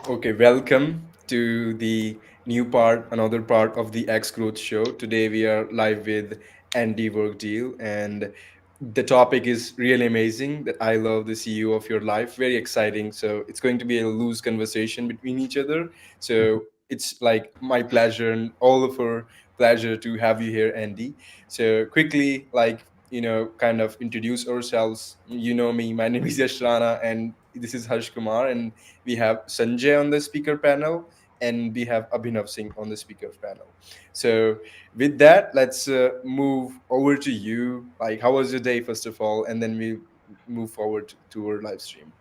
Okay, welcome to the new part, another part of the X Growth Show. Today we are live with Andy Wergedal, and the topic is really amazing. That I love the CEO of your life, very exciting. So it's going to be a loose conversation between each other. So it's like my pleasure and all of our pleasure to have you here, Andy. So quickly, kind of introduce ourselves. You know me. My name is Yashrana, and this is Harsh Kumar, and we have Sanjay on the speaker panel, and we have Abhinav Singh on the speaker panel. So, with that, let's move over to you. Like, how was your day, first of all, and then we move forward to our live stream.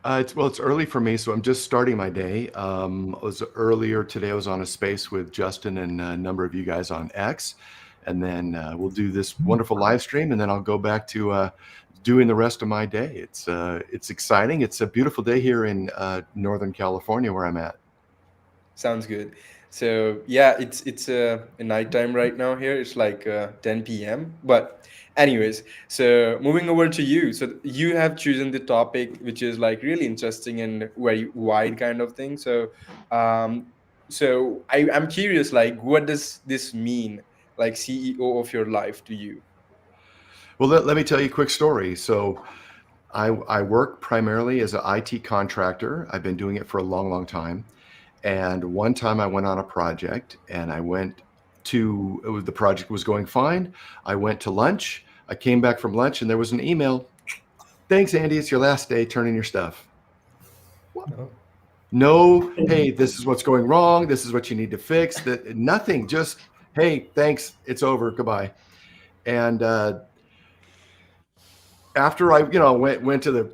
It's early for me, so I'm just starting my day. I was earlier today. I was on a space with Justin and a number of you guys on X, and then we'll do this wonderful live stream, and then I'll go back to doing the rest of my day. It's exciting. It's a beautiful day here in Northern California where I'm at. Sounds good. So yeah, it's a nighttime right now here. It's like 10 p.m. But anyways, so moving over to you. So you have chosen the topic, which is like really interesting and very wide kind of thing. Um, I'm curious, like, what does this mean, like CEO of your life to you? Well, let me tell you a quick story. I work primarily as an IT contractor. I've been doing it for a long, long time. And one time I went on a project and the project was going fine. I went to lunch. I came back from lunch and there was an email. Thanks, Andy. It's your last day. Turn in your stuff. What? Oh, No, hey, this is what's going wrong. This is what you need to fix. That nothing. Just hey, thanks. It's over. Goodbye. And after I went to the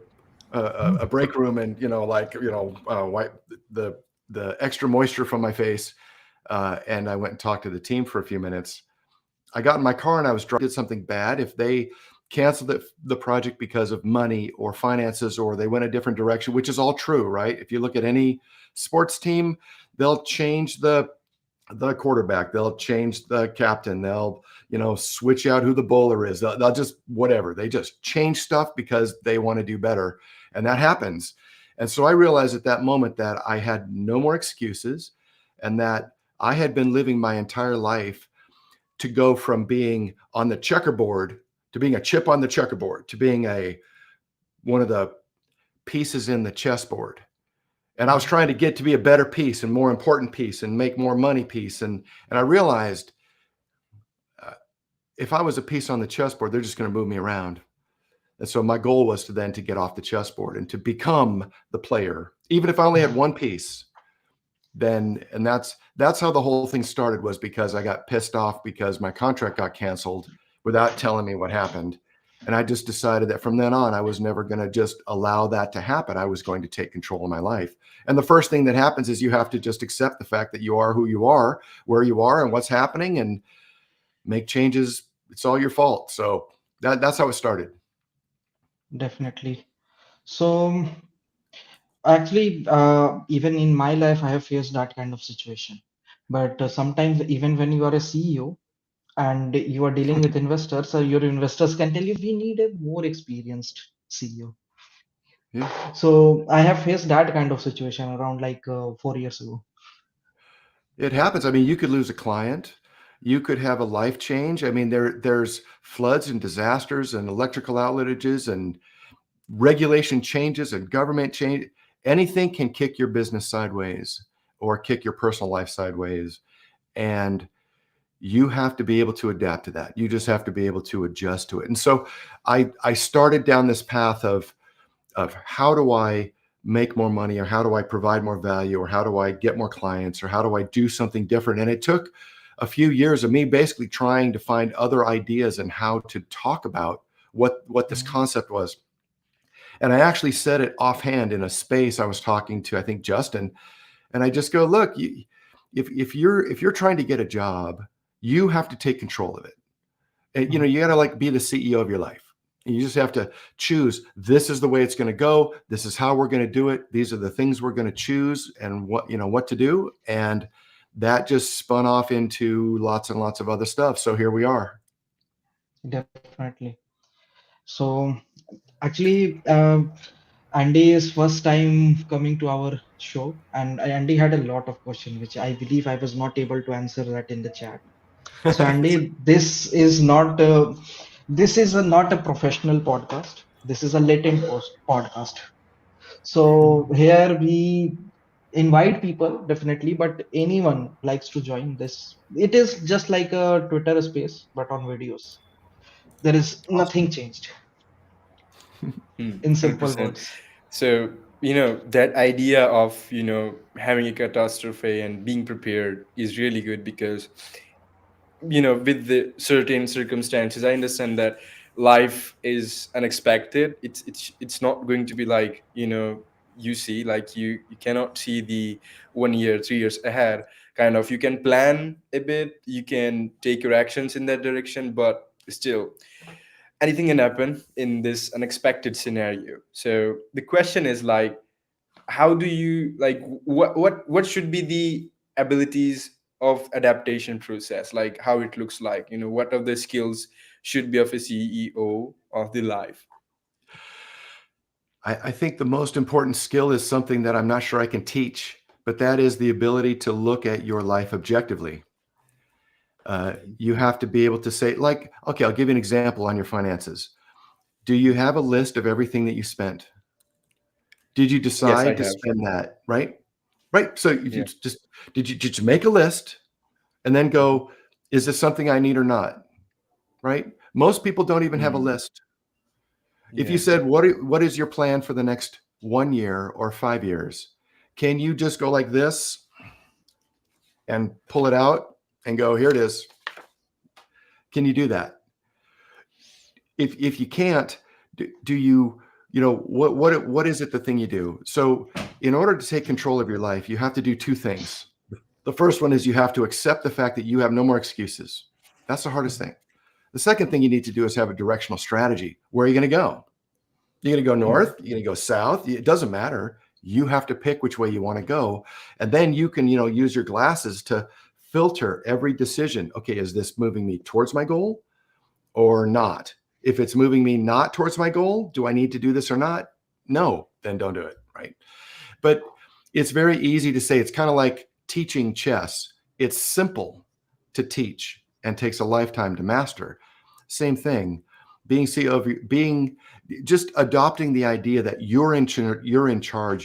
a break room and wipe the the extra moisture from my face, and I went and talked to the team for a few minutes. I got in my car and I was driving. Did something bad. If they canceled the project because of money or finances, or they went a different direction, which is all true, right? If you look at any sports team, they'll change the quarterback, they'll change the captain, they'll switch out who the bowler is, they'll just whatever, they just change stuff because they want to do better, and that happens. And so I realized at that moment that I had no more excuses, and that I had been living my entire life to go from being on the checkerboard to being a chip on the checkerboard to being a one of the pieces in the chessboard. And I was trying to get to be a better piece and more important piece and make more money piece. And I realized uh, if I was a piece on the chessboard, they're just going to move me around. And so my goal was to get off the chessboard and to become the player, even if I only had one piece. Then and that's how the whole thing started, was because I got pissed off because my contract got canceled without telling me what happened. And I just decided that from then on, I was never going to just allow that to happen. I was going to take control of my life. And the first thing that happens is you have to just accept the fact that you are who you are, where you are, and what's happening, and make changes. It's all your fault. So that's how it started. Definitely. So, actually, even in my life, I have faced that kind of situation. But sometimes, even when you are a CEO and you are dealing with investors, your investors can tell you we need a more experienced CEO. Yeah. So, I have faced that kind of situation around like 4 years ago. It happens. I mean, you could lose a client. You could have a life change. I mean, there's floods and disasters and electrical outages and regulation changes and government change. Anything can kick your business sideways or kick your personal life sideways. And you have to be able to adapt to that. You just have to be able to adjust to it. And so I started down this path of how do I make more money, or how do I provide more value, or how do I get more clients, or how do I do something different. And it took a few years of me basically trying to find other ideas and how to talk about what this Mhm. concept was. And I actually said it offhand in a space I was talking to, I think, Justin. And I just go, look, if you're trying to get a job, you have to take control of it. And Mhm. you got to like be the CEO of your life. You just have to choose, this is the way it's going to go. This is how we're going to do it. These are the things we're going to choose, and what to do. And that just spun off into lots and lots of other stuff. So here we are. Definitely. So, actually, Andy is first time coming to our show, and Andy had a lot of questions, which I believe I was not able to answer that in the chat. So Andy, this is not a professional podcast. This is a latent podcast. So here we invite people definitely, but anyone likes to join this. It is just like a Twitter space, but on videos. There is Awesome. nothing changed in simple 100%. words. So, that idea of, having a catastrophe and being prepared is really good because, with the certain circumstances, I understand that life is unexpected. It's not going to be like, you see, like you cannot see the 1 year, 3 years ahead. Kind of, you can plan a bit, you can take your actions in that direction, but still anything can happen in this unexpected scenario. So the question is like, how do you like what should be the abilities of adaptation process, like how it looks like, what are the skills should be of a CEO of the life? I think the most important skill is something that I'm not sure I can teach, but that is the ability to look at your life objectively. You have to be able to say, like, okay, I'll give you an example on your finances. Do you have a list of everything that you spent? Did you Yes, I decide to have. spend that? Right? Right. So if you Yeah. just did you make a list and then go, is this something I need or not? Right? Most people don't even have a Mm, list. If you yeah. said, what is your plan for the next 1 year or 5 years? Can you just go like this and pull it out and go, here it is? Can you do that? If you can't, do you, what is it the thing you do? So in order to take control of your life, you have to do two things. The first one is you have to accept the fact that you have no more excuses. That's the hardest thing. The second thing you need to do is have a directional strategy. Where are you going to go? You're going to go Mm, north, you're going to go south. It doesn't matter. You have to pick which way you want to go. And then you can, use your glasses to filter every decision. Okay, is this moving me towards my goal or not? If it's moving me not towards my goal, do I need to do this or not? No, then don't do it. Right. But it's very easy to say. It's kind of like teaching chess. It's simple to teach and takes a lifetime to master. Same thing. Being CEO of being just adopting the idea that you're in charge,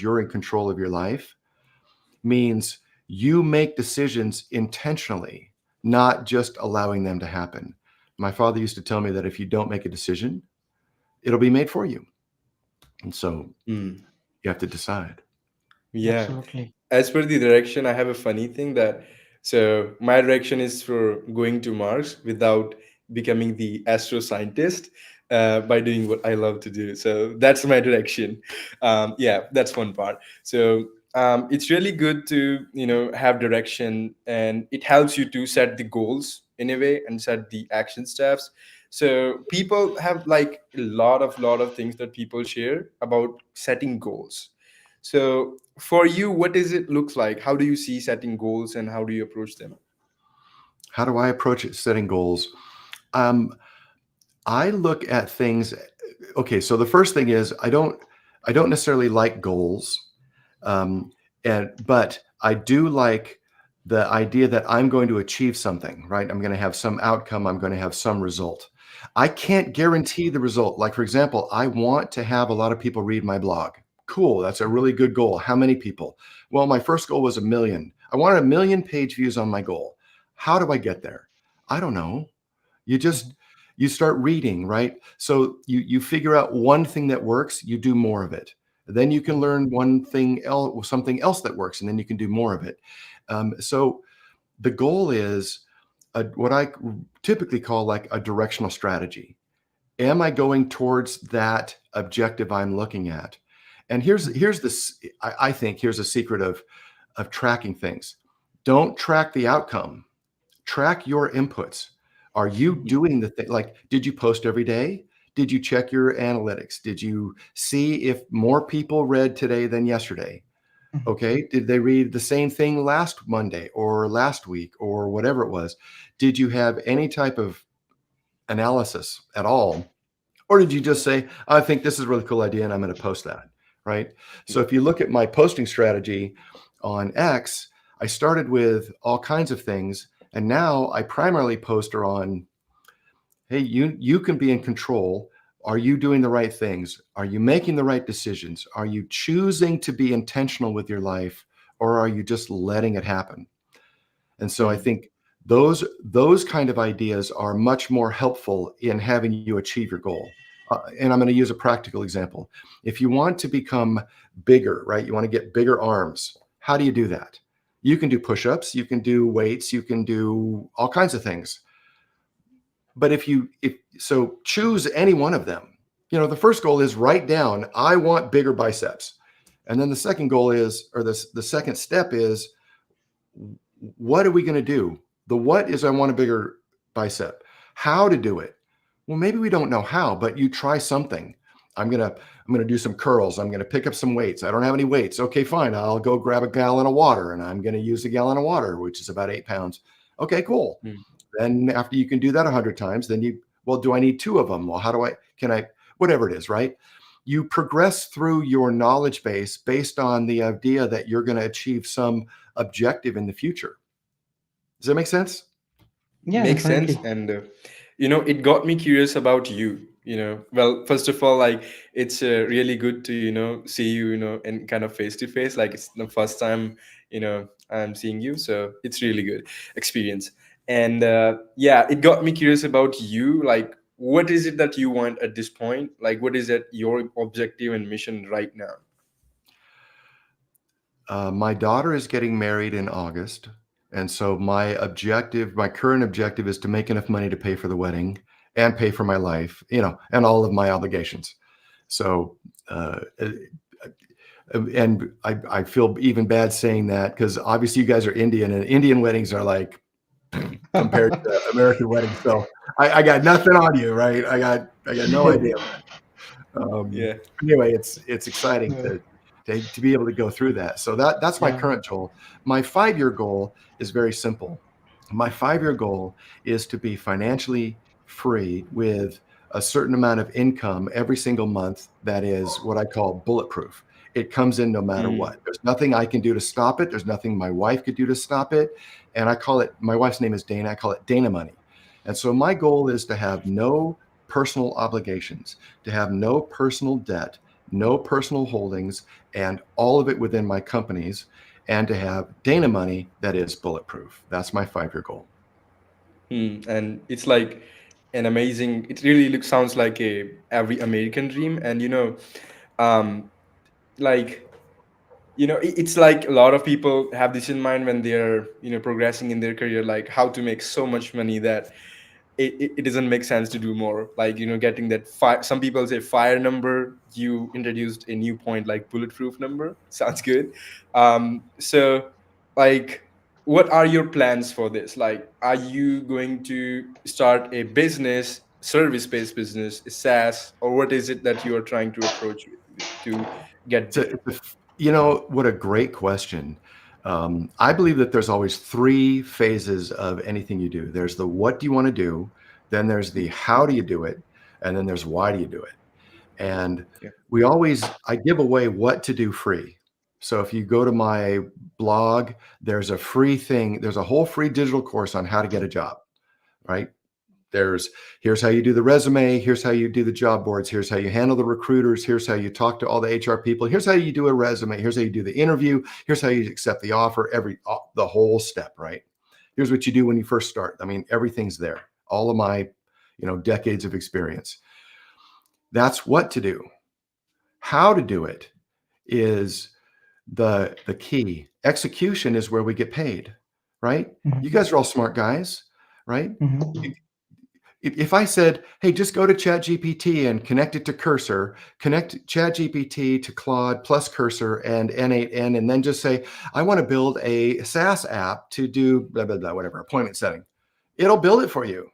you're in control of your life means you make decisions intentionally, not just allowing them to happen. My father used to tell me that if you don't make a decision, it'll be made for you. And so mm. you have to decide. Yeah. Absolutely. As per the direction, I have a funny thing that, so my direction is for going to Mars without becoming the astroscientist, by doing what I love to do. So that's my direction. Yeah, that's one part. So it's really good to have direction, and it helps you to set the goals in a way and set the action steps. So people have like a lot of things that people share about setting goals. So for you, what does it look like? How do you see setting goals and how do you approach them? How do I approach it setting goals? Um, I look at things. Okay, so the first thing is I don't necessarily like goals, um, but I do like the idea that I'm going to achieve something. Right, I'm going to have some outcome. I'm going to have some result. I can't guarantee the result. Like for example, I want to have a lot of people read my blog. Cool, that's a really good goal. How many people? Well, my first goal was 1 million. I wanted 1 million page views on my goal. How do I get there? I don't know. You just you start reading, right? So you figure out one thing that works, you do more of it. Then you can learn one thing else, something else that works, and then you can do more of it. So the goal is what I typically call like a directional strategy. Am I going towards that objective I'm looking at? And here's this. I think here's a secret of tracking things. Don't track the outcome, track your inputs. Are you Mhm. doing the thing? Like, did you post every day? Did you check your analytics? Did you see if more people read today than yesterday? Mhm. Okay. Did they read the same thing last Monday or last week or whatever it was? Did you have any type of analysis at all? Or did you just say, I think this is a really cool idea and I'm going to post that? right? So Yeah. if you look at my posting strategy on X, I started with all kinds of things, and now I primarily post on, hey, you can be in control. Are you doing the right things? Are you making the right decisions? Are you choosing to be intentional with your life, or are you just letting it happen? And so I Hmm. think those kind of ideas are much more helpful in having you achieve your goal. And I'm going to use a practical example. If you want to become bigger, right? You want to get bigger arms. How do you do that? You can do push-ups, you can do weights, you can do all kinds of things. But if so, choose any one of them. The first goal is write down, I want bigger biceps. And then the second goal is, or the second step is, what are we going to do? The what is, I want a bigger bicep. How to do it? Well, maybe we don't know how, but you try something. I'm gonna do some curls. I'm gonna pick up some weights. I don't have any weights. Okay, fine. I'll go grab a gallon of water, and I'm gonna use a gallon of water, which is about 8 pounds. Okay, cool. Hmm. Then after you can do that 100 times, then well, do I need two of them? Well, can I, whatever it is, right? You progress through your knowledge base based on the idea that you're going to achieve some objective in the future. Does that make sense? Yeah, Makes sense. definitely. And it got me curious about you. Well, first of all, like, it's really good to see you, in kind of face to face, like it's the first time I'm seeing you, so it's really good experience. And yeah, it got me curious about you, like, what is it that you want at this point, like what is it your objective and mission right now? My daughter is getting married in August. And so my current objective is to make enough money to pay for the wedding and pay for my life, and all of my obligations. So, and I feel even bad saying that because obviously you guys are Indian, and Indian weddings are like compared to American weddings. So I got nothing on you, right? I got no idea. Yeah. Anyway, it's exciting Yeah. to be able to go through that. So that's my Yeah. current goal. My 5-year goal is very simple. My 5-year goal is to be financially free with a certain amount of income every single month that is what I call bulletproof. It comes in no matter Mm. what. There's nothing I can do to stop it. There's nothing my wife could do to stop it. And I call it, my wife's name is Dana. I call it Dana money. And so my goal is to have no personal obligations, to have no personal debt, no personal holdings, and all of it within my companies, and to have Dana money that is bulletproof. That's my 5-year goal. And it's like an amazing, it really sounds like a every American dream. And um like it's like a lot of people have this in mind when they're progressing in their career, like how to make so much money that it doesn't make sense to do more, like getting that fire. Some people say fire number. You introduced a new point, like bulletproof number. Sounds good. So, like, what are your plans for this? Like, are you going to start a business, service-based business, a SaaS, or what is it that you are trying to approach to get It's a, there? it's a, what a great question. I believe that there's always 3 phases of anything you do. There's the what do you want to do, then there's the how do you do it, and then there's why do you do it. And Yeah. I give away what to do free. So if you go to my blog, there's a whole free digital course on how to get a job, right? Here's how you do the resume, here's how you do the job boards, here's how you handle the recruiters, here's how you talk to all the HR people, here's how you do a resume, here's how you do the interview, here's how you accept the offer, the whole step, right? Here's what you do when you first start. I mean, everything's there. All of my, decades of experience. That's what to do. How to do it is the key. Execution is where we get paid, right? You Mhm. guys are all smart guys, right? Mhm. If I said, hey, just go to ChatGPT and connect it to Cursor, connect ChatGPT to Claude plus Cursor and N8N, and then just say, I want to build a SaaS app to do blah, blah, blah, whatever, appointment setting. It'll build it for you.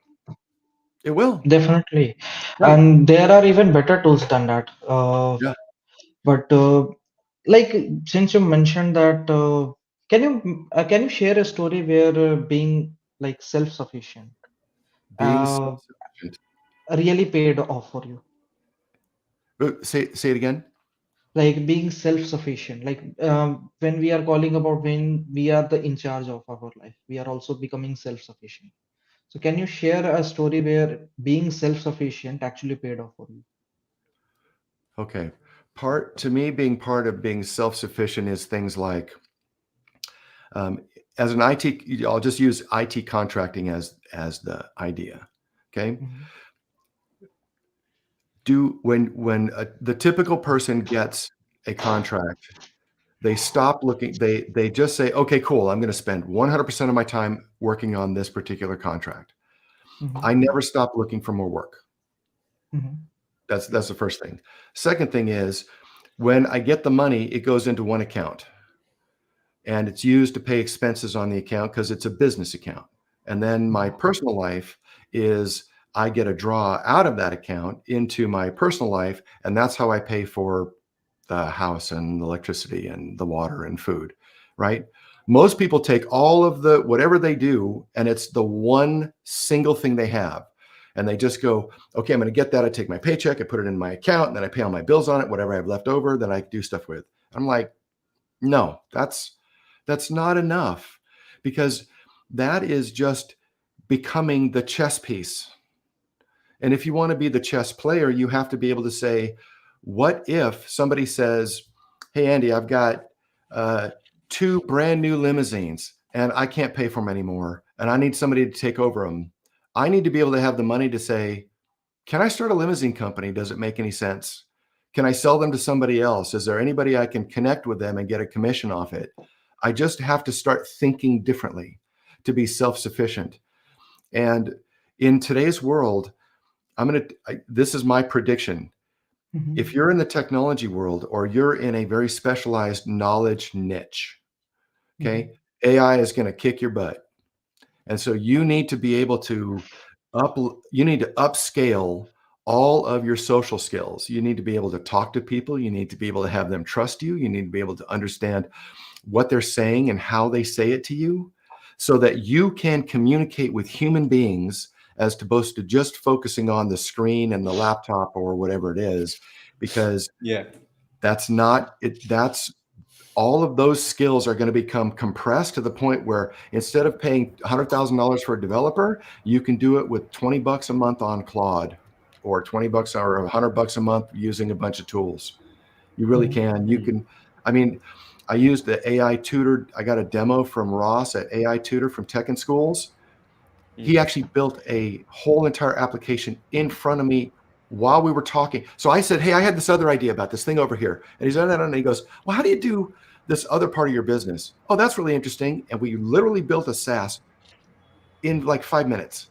It will. Definitely. Right. And there are even better tools than that. Yeah. But like since you mentioned that, can you share a story where being like self-sufficient Being uh, self-sufficient. really paid off for you? Say it again. like being self-sufficient, like when we are calling about when we are the in charge of our life, we are also becoming self-sufficient. So can you share a story where being self-sufficient actually paid off for you? Okay. To me, being part of being self-sufficient is things like, um, as an IT, I'll just use IT contracting as the idea. Okay. Mhm, The typical person gets a contract, they stop looking, they just say, okay, cool, I'm going to spend 100% of my time working on this particular contract. mhm, I never stop looking for more work. mhm, That's the first thing. Second thing is, when I get the money, it goes into one account and it's used to pay expenses on the account because it's a business account. And then my mhm, personal life is, I get a draw out of that account into my personal life, and that's how I pay for the house and the electricity and the water and food, right? Most people take all of the whatever they do, and it's the one single thing they have. And they just go, okay, I'm going to get that. I take my paycheck, I put it in my account, and then I pay all my bills on it, whatever I have left over, then I do stuff with. I'm like, no, that's not enough, because that is just becoming the chess piece. And if you want to be the chess player, you have to be able to say, what if somebody says, hey, Andy, I've got uh, two brand new limousines and I can't pay for them anymore, and I need somebody to take over them. I need to be able to have the money to say, can I start a limousine company? Does it make any sense? Can I sell them to somebody else? Is there anybody I can connect with them and get a commission off it? I just have to start thinking differently to be self-sufficient. And in today's world, this is my prediction. If mhm, you're in the technology world or you're in a very specialized knowledge niche, okay, mhm, AI is going to kick your butt. And so you need to be able to you need to upscale all of your social skills. You need to be able to talk to people. You need to be able to have them trust you. You need to be able to understand what they're saying and how they say it to you, so that you can communicate with human beings as opposed to just focusing on the screen and the laptop or whatever it is, because Yeah. that's not it. That's all of those skills are going to become compressed to the point where instead of paying $100,000 for a developer, you can do it with 20 bucks a month on Claude, or 20 bucks or 100 bucks a month using a bunch of tools. You really mhm, can. You Mm, can, I mean, I used the AI tutor. I got a demo from Ross at AI Tutor from Tech and Schools. He mm, actually built a whole entire application in front of me while we were talking. So I said, hey, I had this other idea about this thing over here. And he's on that, and he goes, well, how do you do this other part of your business? Oh, that's really interesting. And we literally built a SaaS in like 5 minutes,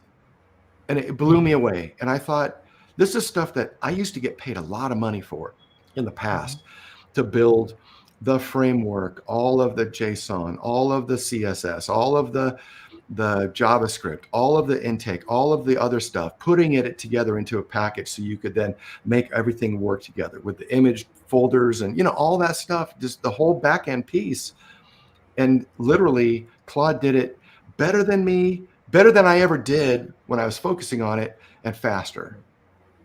and it blew me mhm, away. And I thought, this is stuff that I used to get paid a lot of money for in the mhm, past, to build the framework, all of the JSON, all of the CSS, all of the JavaScript, all of the intake, all of the other stuff, putting it together into a package so you could then make everything work together with the image folders and all that stuff, just the whole back end piece. And literally, Claude did it better than me, better than I ever did when I was focusing on it, and faster,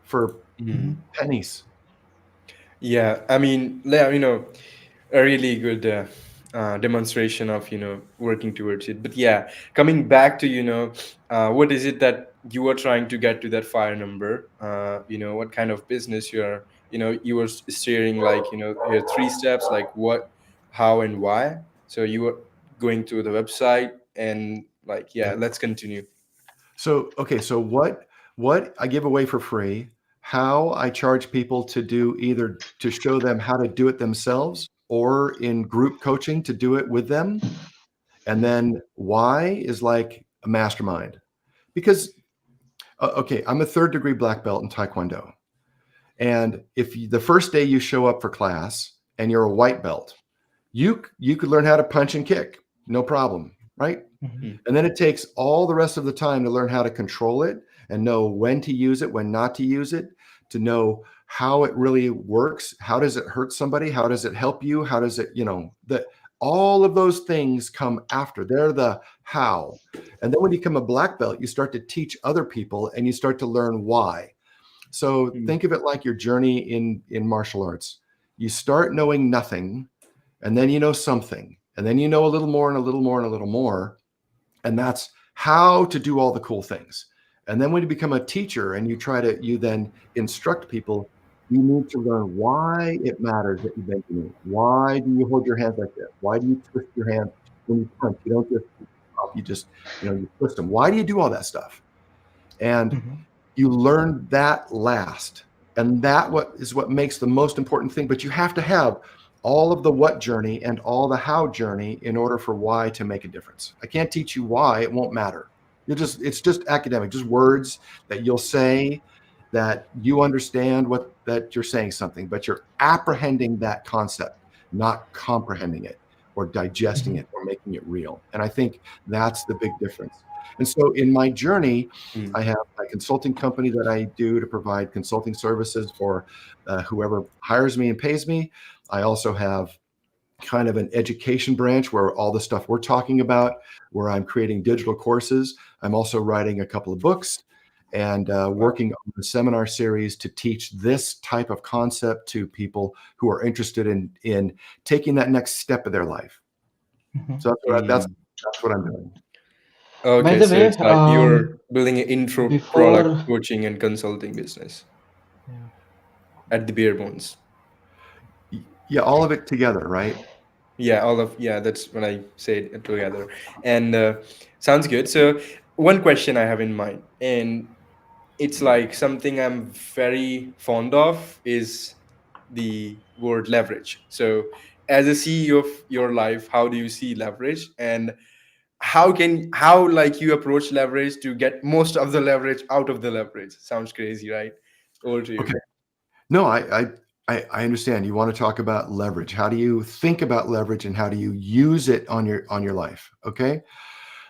for mm. mhm, pennies. Yeah, I mean, a really good demonstration of working towards it. But yeah, coming back to what is it that you are trying to get to that fire number? What kind of business you were steering, like your three steps, like what, how, and why. So you were going to the website and like, yeah, Yep. let's continue. So, okay, so what I give away for free, how I charge people to do, either to show them how to do it themselves or in group coaching to do it with them. And then why is like a mastermind. Because okay, I'm a third degree black belt in Taekwondo. And if the first day you show up for class and you're a white belt, you could learn how to punch and kick, no problem, right? mhm, Mm, And then it takes all the rest of the time to learn how to control it and know when to use it, when not to use it, to know how it really works. How does it hurt somebody? How does it help you? How does it, that all of those things come after. They're the how. And then when you become a black belt, you start to teach other people and you start to learn why. So mm, think of it like your journey in martial arts. You start knowing nothing, and then you know something, and then you know a little more and a little more and a little more. And that's how to do all the cool things. And then when you become a teacher and you then instruct people, you need to learn why it matters that you bend your knee. Why do you hold your hands like this? Why do you twist your hands when you punch? You don't just up, you just, you twist them. Why do you do all that stuff? And Mm-hmm. you learn that last. And that what makes the most important thing. But you have to have all of the what journey and all the how journey in order for why to make a difference. I can't teach you why, it won't matter. It's just academic, just words that you'll say that you understand that you're saying something, but you're apprehending that concept, not comprehending it or digesting Mm-hmm. it or making it real. And I think that's the big difference. And so in my journey, Mm. I have a consulting company that I do to provide consulting services for whoever hires me and pays me. I also have kind of an education branch where all the stuff we're talking about, where I'm creating digital courses. I'm also writing a couple of books and Wow. working on a seminar series to teach this type of concept to people who are interested in taking that next step of their life. Mm-hmm. So Mm. that's what I'm doing. By Okay, the so way, it's like you're building an intro product before, coaching and consulting business yeah, at the bare bones. Yeah, all of it together, right? Yeah, all of yeah, that's when I say it together. And sounds good. So one question I have in mind, and it's like something I'm very fond of is the word leverage. So as a CEO of your life, how do you see leverage, and how like you approach leverage to get most of the leverage out of the leverage? Sounds crazy, right? Over to you. Okay. No, I understand. You want to talk about leverage. How do you think about leverage and how do you use it on your life? Okay.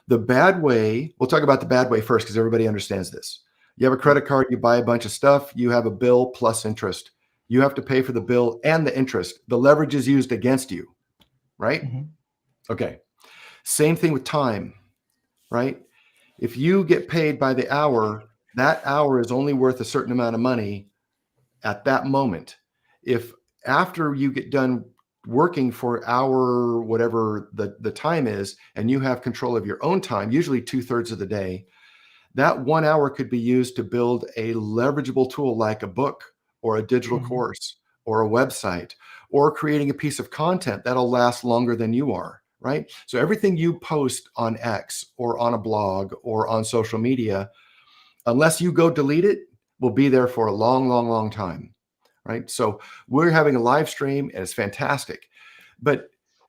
The bad way, we'll talk about the bad way first because everybody understands this. You have a Mm. credit card, you buy a bunch of stuff, you have a bill plus interest. You have to pay for the bill and the interest. The leverage is used against you, right? mm-hmm. Okay. Same thing with time, right? If you get paid by the hour, that hour is only worth a certain amount of money at that moment. If after you get done working for hour, whatever the time is, and you have control of your own time, usually 2/3 of the day, that 1 hour could be used to build a leverageable tool like a book or a digital Mm-hmm. course or a website or creating a piece of content that'll last longer than you are, right? So everything you post on X or on a blog or on social media, unless you go delete it, will be there for a long, long, long time, right? So we're having a live stream and it's fantastic. But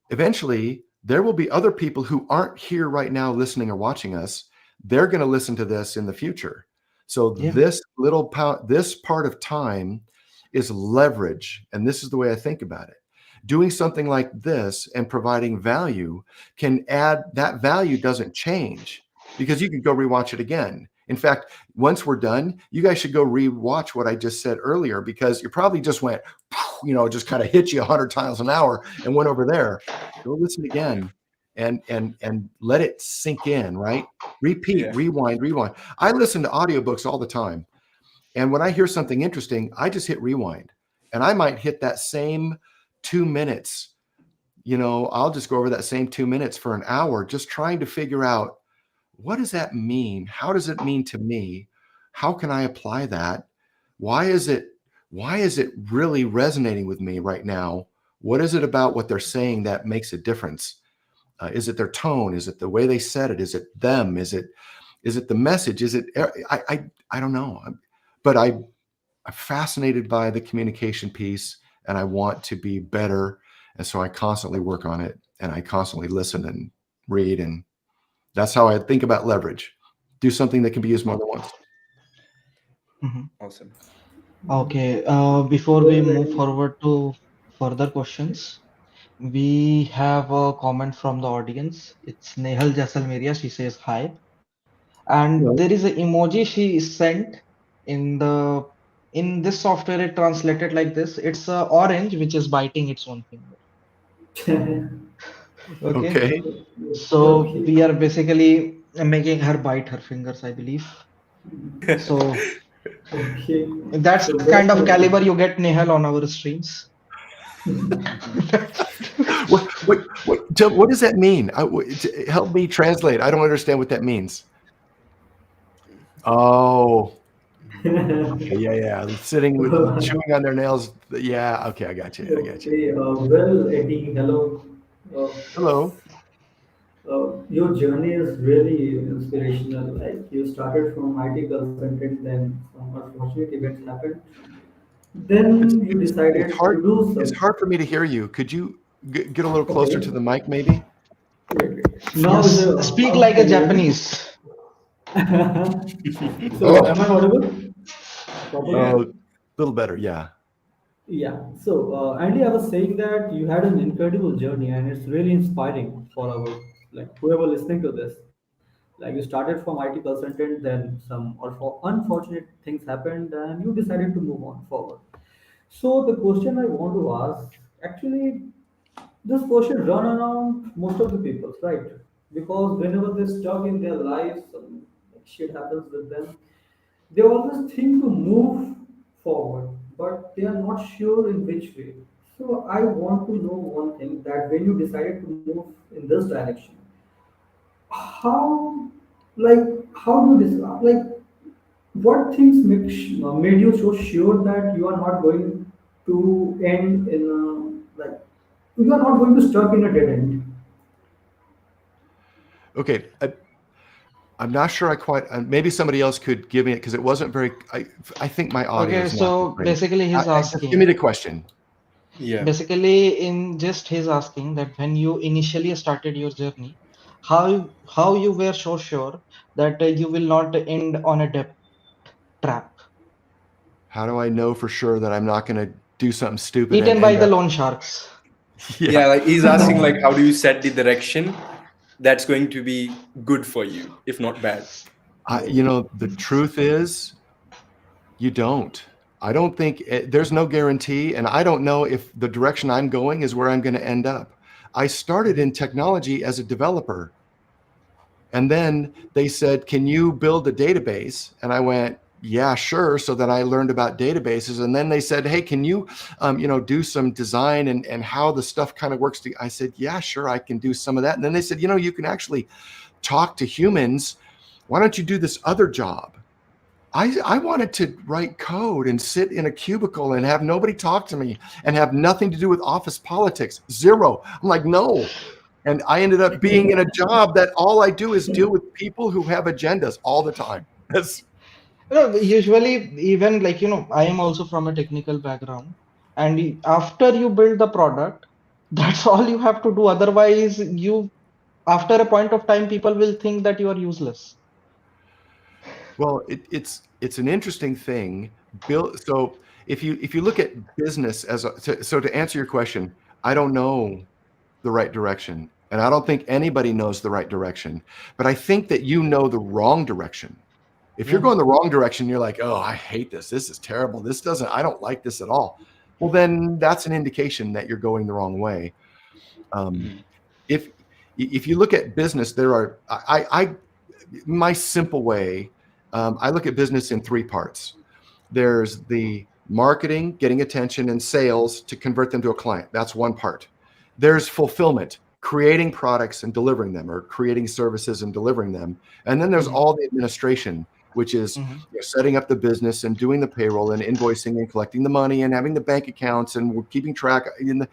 eventually, there will be other people who aren't here right now listening or watching us. They're going to listen to this in the future. So Yeah, this part of time is leverage, and this is the way I think about it. Doing something like this and providing value can add that value doesn't change because you can go rewatch it again. In fact, once we're done, you guys should go rewatch what I just said earlier because you probably just went, just kind of hit you 100 times an hour and went over there. Go listen again and let it sink in, right? Repeat, Yeah. rewind, rewind. I listen to audiobooks all the time. And when I hear something interesting, I just hit rewind. And I might hit that same 2 minutes. I'll just go over that same 2 minutes for an hour, just trying to figure out what does that mean? How does it mean to me? How can I apply that? Why is it why is it really resonating with me right now? What is it about what they're saying that makes a difference? Is it their tone? Is it the way they said it? Is it them? Is it the message? Is it I don't know. But I'm fascinated by the communication piece and I want to be better. And so I constantly work on it and I constantly listen and read. And that's how I think about leverage. Do something that can be used more than once. mm-hmm. Awesome. Okay. Before we move forward to further questions, we have a comment from the audience. It's Nehal Jasalmeria. She says hi. And Well, there is an emoji she sent in the in this software. It translated like this. It's a orange which is biting its own finger. Okay. okay. So we are basically making her bite her fingers, I believe. So that's the kind of caliber you get, Nehal, on our streams. What does that mean? Help me translate. I don't understand what that means. Oh, okay, yeah. Sitting with chewing on their nails. Yeah, okay, I got you. Okay, well, Eddie, hello. Uh, Hello. your journey is really inspirational. Like you started from IT consultant, then some unfortunate events happened. It's Then you it's it's decided hard to do it's some. hard for me to hear you. Could you get a little closer to Okay, the mic, maybe? wait. Now is Yes, a speak how like a can you hear me? Japanese. So, Oh, am I audible Yeah. properly? a little better. Yeah. Yeah. So, Andy, I was saying that you had an incredible journey, and it's really inspiring for our like whoever listening to this. Like you started from IT consultant, then some or for unfortunate things happened, and you decided to move on forward. So the question I want to ask, actually, this question run around most of the people, right? Because whenever they're stuck in their lives, some like, shit happens with them, they always think to move forward, but they are not sure in which way. So I want to know one thing that when you decided to move in this direction, how like how do you decide like what things made you so sure that you are not going to end in a like you are not going to stuck in a dead end. Okay. I'm not sure I quite. Maybe somebody else could give me it because it wasn't very. I think my audio Okay, is not that so great. basically he's Just give me asking, the question. Yeah. basically in just he's asking that when you initially started your journey, how you were so sure that you will not end on a debt trap, How do I know for sure that I'm not going to do something stupid and eaten by end the up? loan sharks? Yeah. Yeah, like he's asking like how do you set the direction that's going to be good for you, if not bad. The truth is, you don't. I don't think there's no guarantee, and I don't know if the direction I'm going is where I'm going to end up. I started in technology as a developer, and then they said, "Can you build a database?" And I went, "Yeah, sure." So then I learned about databases, and then they said, "Hey, can you, do some design and how the stuff kind of works?" I said, "Yeah, sure, I can do some of that." And then they said, "You can actually talk to humans. Why don't you do this other job?" I wanted to write code and sit in a cubicle and have nobody talk to me and have nothing to do with office politics. Zero. I'm like, no. And I ended up being in a job that all I do is deal with people who have agendas all the time. That's No, usually even like I am also from a technical background, and after you build the product, that's all you have to do. Otherwise, after a point of time, people will think that you are useless. well, it's an interesting thing. Bill, so if you look at business so to answer your question, I don't know the right direction. And I don't think anybody knows the right direction. But I think that you know the wrong direction. If you're Yeah. going the wrong direction, you're like, oh, I hate this. This is terrible. I don't like this at all. Well, then that's an indication that you're going the wrong way. Um, Mhm. if if you look at business, there are my simple way. I look at business in three parts. There's the marketing, getting attention, and sales to convert them to a client. That's one part. There's fulfillment, creating products and delivering them, or creating services and delivering them. And then there's Hmm. all the administration, which is Hmm. setting up the business and doing the payroll and invoicing and collecting the money and having the bank accounts and keeping track and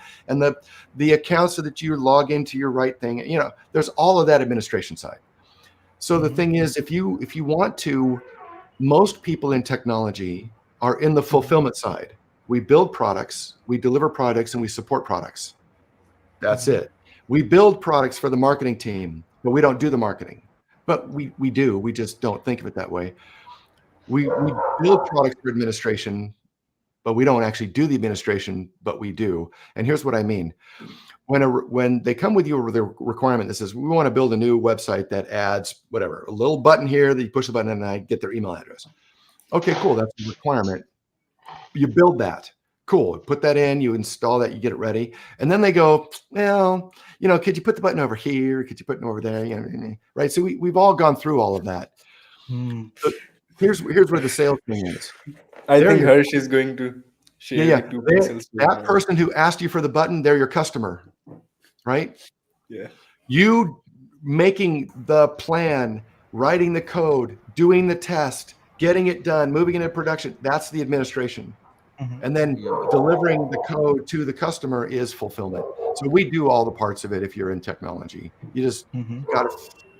the accounts so that you log into your right thing. There's all of that administration side. So the Hmm. thing is, if you want to, most people in technology are in the Hmm. fulfillment side. We build products, we deliver products, and we support products. That's Hmm. it. We build products for the marketing team, but we don't do the marketing. But we do. We just don't think of it that way. We build products for administration, but we don't actually do the administration, but we do. And here's what I mean. When they come with you with a requirement that says we want to build a new website that adds whatever, a little button here that you push the button and I get their email address. Okay, cool. That's a requirement. You build that. Cool. Put that in, you install that, you get it ready. And then they go, well, could you put the button over here? Could you put it over there? Right. So we've all gone through all of that. Hmm. But here's where the sales thing is. I There think you're Harsh is going to Yeah, share yeah. the two They, pixels to that another. person who asked you for the button, they're your customer, right? Yeah. You making the plan, writing the code, doing the test, getting it done, moving it into production, that's the administration. Mhm, And then delivering the code to the customer is fulfillment. So we do all the parts of it if you're in technology. You just mhm, got to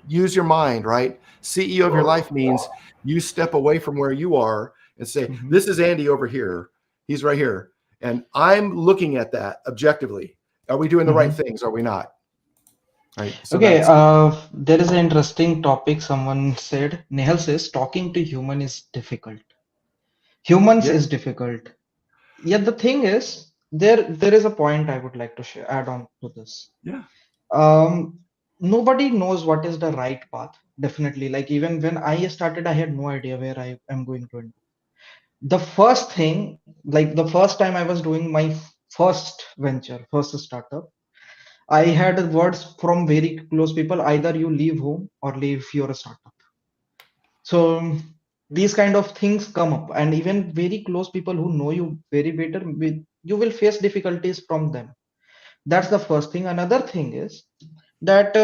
use your mind, right? CEO of your life means you step away from where you are and say, mhm, this is Andy over here. He's right here. And I'm looking at that objectively. Are we doing the right mhm. things? Are we not? Right. So Okay, that's, there is an interesting topic someone said. Nehal says talking to human is difficult. Humans yeah, is difficult. Yet the thing is, there is a point I would like to share, add on to this. yeah. Um, Nobody knows what is the right path. Definitely, like even when I started, I had no idea where I am going to end. The first thing, like the first time I was doing my first venture, first startup, I had words from very close people, either you leave home or leave your startup. So these kind of things come up, and even very close people who know you very better, you will face difficulties from them. That's the first thing. Another thing is that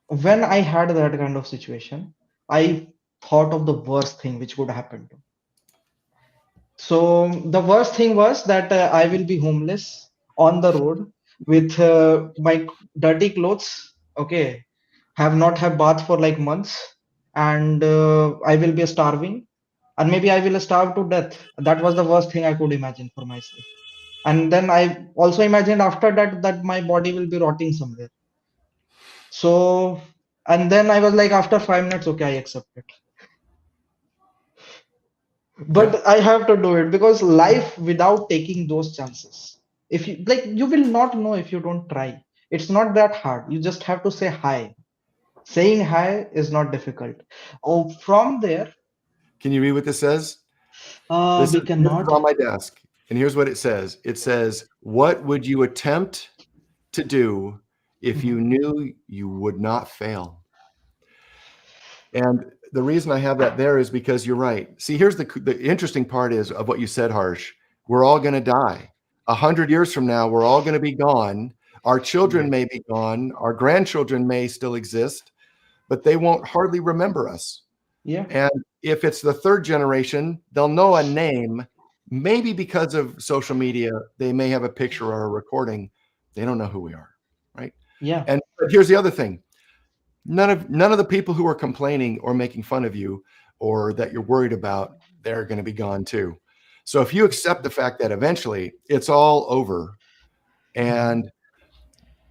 when I had that kind of situation, I thought of the worst thing which could happen to. So the worst thing was that I will be homeless on the road with my dirty clothes. Okay, have not have bath for like months, and I will be starving, and maybe I will starve to death. That was the worst thing I could imagine for myself. And then I also imagined after that that my body will be rotting somewhere. So, and then I was like, after 5 minutes, okay, I accept it. Yeah. But I have to do it because life without taking those chances. If you like, you will not know if you don't try. It's not that hard. You just have to say hi. Saying hi is not difficult. Oh, from there, Can you read what this says? This we is cannot. on my desk. And here's what it says. It says, what would you attempt to do if Mhm, you knew you would not fail? And the reason I have that there is because you're right. See, here's the interesting part is of what you said, Harsh. We're all going to die. 100 years from now, we're all going to be gone. Our children Yeah. may be gone. Our grandchildren may still exist, but they won't hardly remember us. yeah, And if it's the third generation, they'll know a name. Maybe because of social media, they may have a picture or a recording. They don't know who we are, right? yeah. And but here's the other thing: none of the people who are complaining or making fun of you or that you're worried about, they're going to be gone too. So if you accept the fact that eventually it's all over, Mhm, and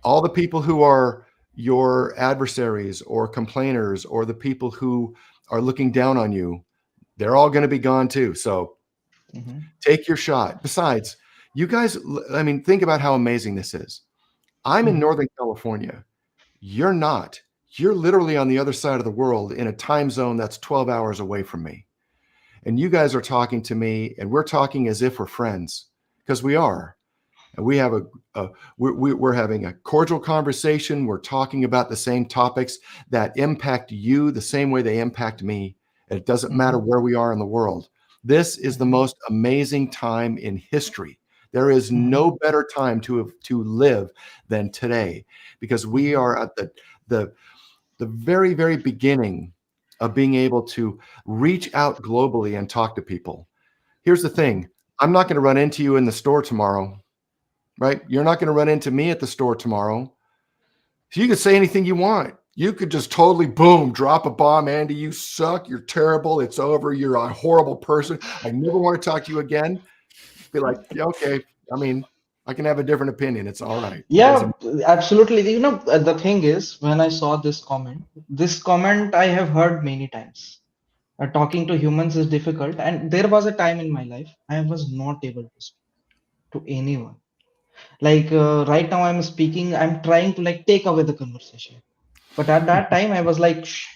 all the people who are your adversaries or complainers or the people who are looking down on you, they're all going to be gone too. So mhm, take your shot. Besides, you guys, I mean, think about how amazing this is. I'm in mhm, Northern California. You're not. You're literally on the other side of the world in a time zone that's 12 hours away from me. And you guys are talking to me, and we're talking as if we're friends because we are. And we have we're having a cordial conversation. We're talking about the same topics that impact you the same way they impact me. It doesn't matter mhm, where we are in the world. This is the mhm, most amazing time in history. There is mhm, no better time to live than today, because we mhm, are at the the very beginning of being able to reach out globally and talk to people. Here's the mhm. thing: I'm not going to run into you in the store tomorrow, right? You're not going to run into me at the store tomorrow. So you could say anything you want. You could just totally boom, drop a bomb. Andy, you suck. You're terrible. It's over. You're a horrible person. I never want to talk to you again. Be like, yeah, okay. I mean, I can have a different opinion. It's all right. It Yeah, doesn't. absolutely. You know, the thing is, when I saw this comment I have heard many times. Talking to humans is difficult, and there was a time in my life I was not able to speak to anyone. Like right now, I'm speaking, I'm trying to like take away the conversation, but at that time, I was like, shh,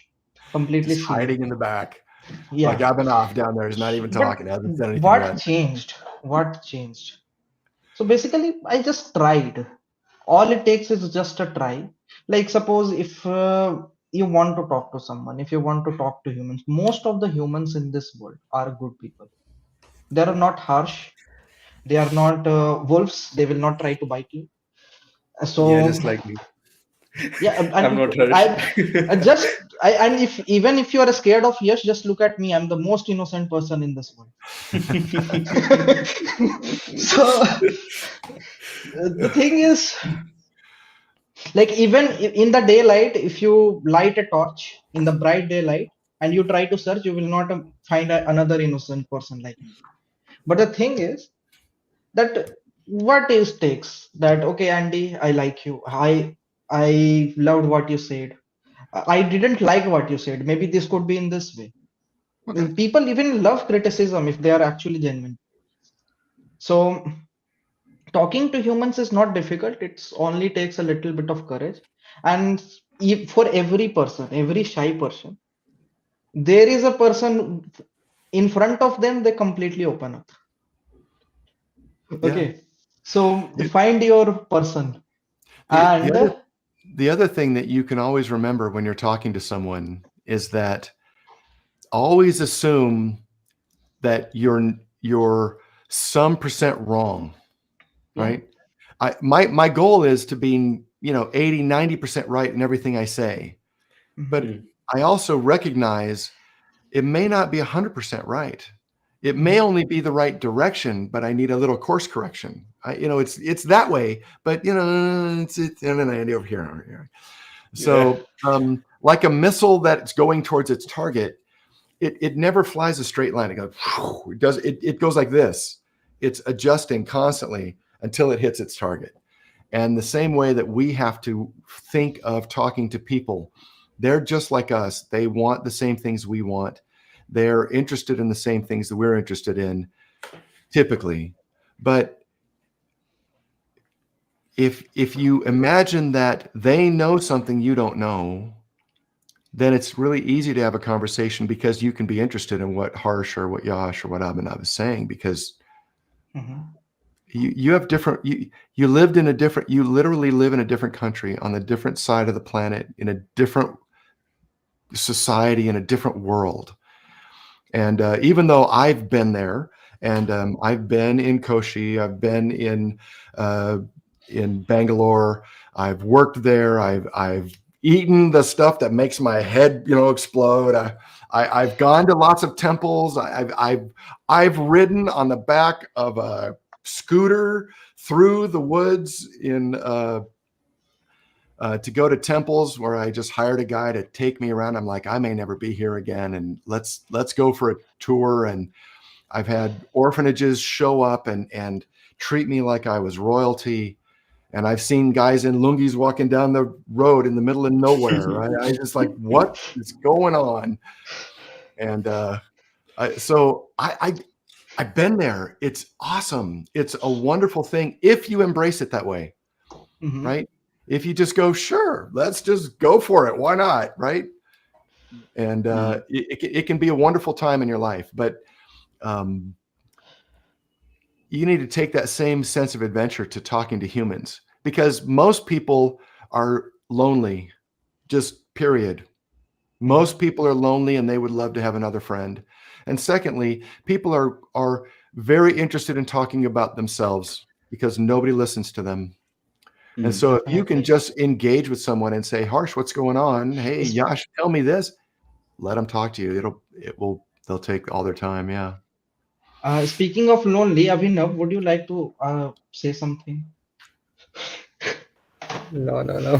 completely Just hiding silent. in the back. Like Yeah, Abhinav down there is not even but talking, hasn't said anything what yet. changed? What changed? So basically, I just tried. All it takes is just a try. Like suppose if you want to talk to someone, if you want to talk to humans, most of the humans in this world are good people. They are not harsh. They are not wolves. They will not try to bite you. Yeah, So just like me. yeah, I'm and not Harsh. I just and if even if you are scared of Yash, just look at me. I'm the most innocent person in this world. So the thing is, like even in the daylight, if you light a torch in the bright daylight and you try to search, you will not find another innocent person like me. But the thing is that what is takes that okay, Andy, I like you. I loved what you said. I didn't like what you said. Maybe this could be in this way. Okay. People even love criticism if they are actually genuine. So talking to humans is not difficult. It's only takes a little bit of courage. And for every person, every shy person, there is a person in front of them, they completely open up. Yeah. Okay. So The, find your person. the other And the other thing that you can always remember when you're talking to someone is that always assume that you're some percent wrong, yeah. right? My goal is to be, 80, 90% right in everything I say. Mhm, But I also recognize it may not be 100% right. It may mhm, only be the right direction, but I need a little course correction. It's that way, but it's Andy over here. Over here. Yeah. So, like a missile that's going towards its target, it never flies a straight line. It goes, it goes like this. It's adjusting constantly until it hits its target. And the same way that we have to think of talking to people, they're just like us. They want the same things we want. They're interested in the same things that we're interested in, typically. But if you imagine that they know something you don't know, then it's really easy to have a conversation because you can be interested in what Harsh or what Yash or what Abhinav is saying because mhm, you have different you lived in a different you literally live in a different country on a different side of the planet in a different society in a different world. And even though I've been there, and I've been in Koshi, I've been in Bangalore, I've worked there, I've eaten the stuff that makes my head, explode. I've gone to lots of temples. I've ridden on the back of a scooter through the woods in to go to temples where I just hired a guy to take me around. I'm like, I may never be here again, and let's go for a tour. And I've had orphanages show up and treat me like I was royalty. And I've seen guys in lungis walking down the road in the middle of nowhere. I just like, what is going on? And I've been there. It's awesome. It's a wonderful thing if you embrace it that way, mhm, right? If you just go, sure, let's just go for it. Why not? Right. And it can be a wonderful time in your life, but um, you need to take that same sense of adventure to talking to humans because most people are lonely, just period. Most mhm. people are lonely and they would love to have another friend. And secondly, people are very interested in talking about themselves because nobody listens to them. And so if you can Definitely. just engage with someone and say, Harsh, what's going on? Hey, S- Yash, tell me this. Let them talk to you. They'll take all their time. Yeah. Speaking of lonely, Abhinav, would you like to say something? No, no, no.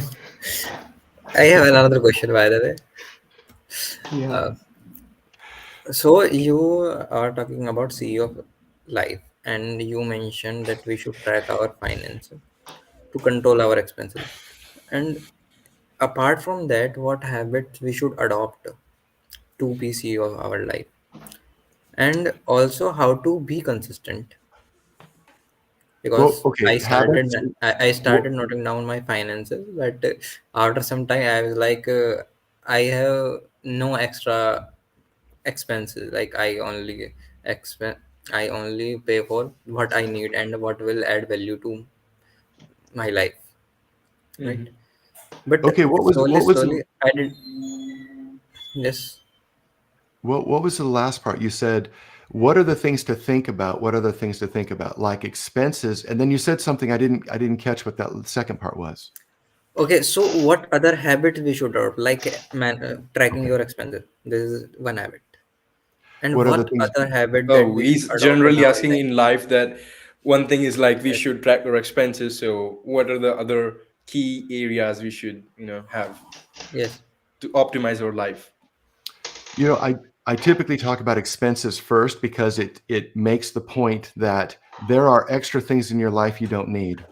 I have another question, by the way. Yeah. Uh, so you are talking about CEO of life, and you mentioned that we should track our finances to control our expenses. And apart from that, what habits we should adopt to be CEO of our life, and also how to be consistent. Well, Because okay. Habits. I Well, started noting down my finances, but after some time I was like, I have no extra expenses. Like expen I only pay for what I need and what will add value to my life, right? Mhm. But okay. slowly I did. Yes. What was the last part you said? What are the things to think about? What are the things to think about? Like expenses. And then you said something I didn't catch what that second part was. Okay, so what other habit we should adopt, like tracking your expenses? This is one habit. And What are the what things? other habit that Oh, we should he's adopt in generally our asking life? in life that one thing is like we Yes. should track our expenses. So what are the other key areas we should, have Yes. to optimize our life? You know, I typically talk about expenses first because it makes the point that there are extra things in your life you don't need.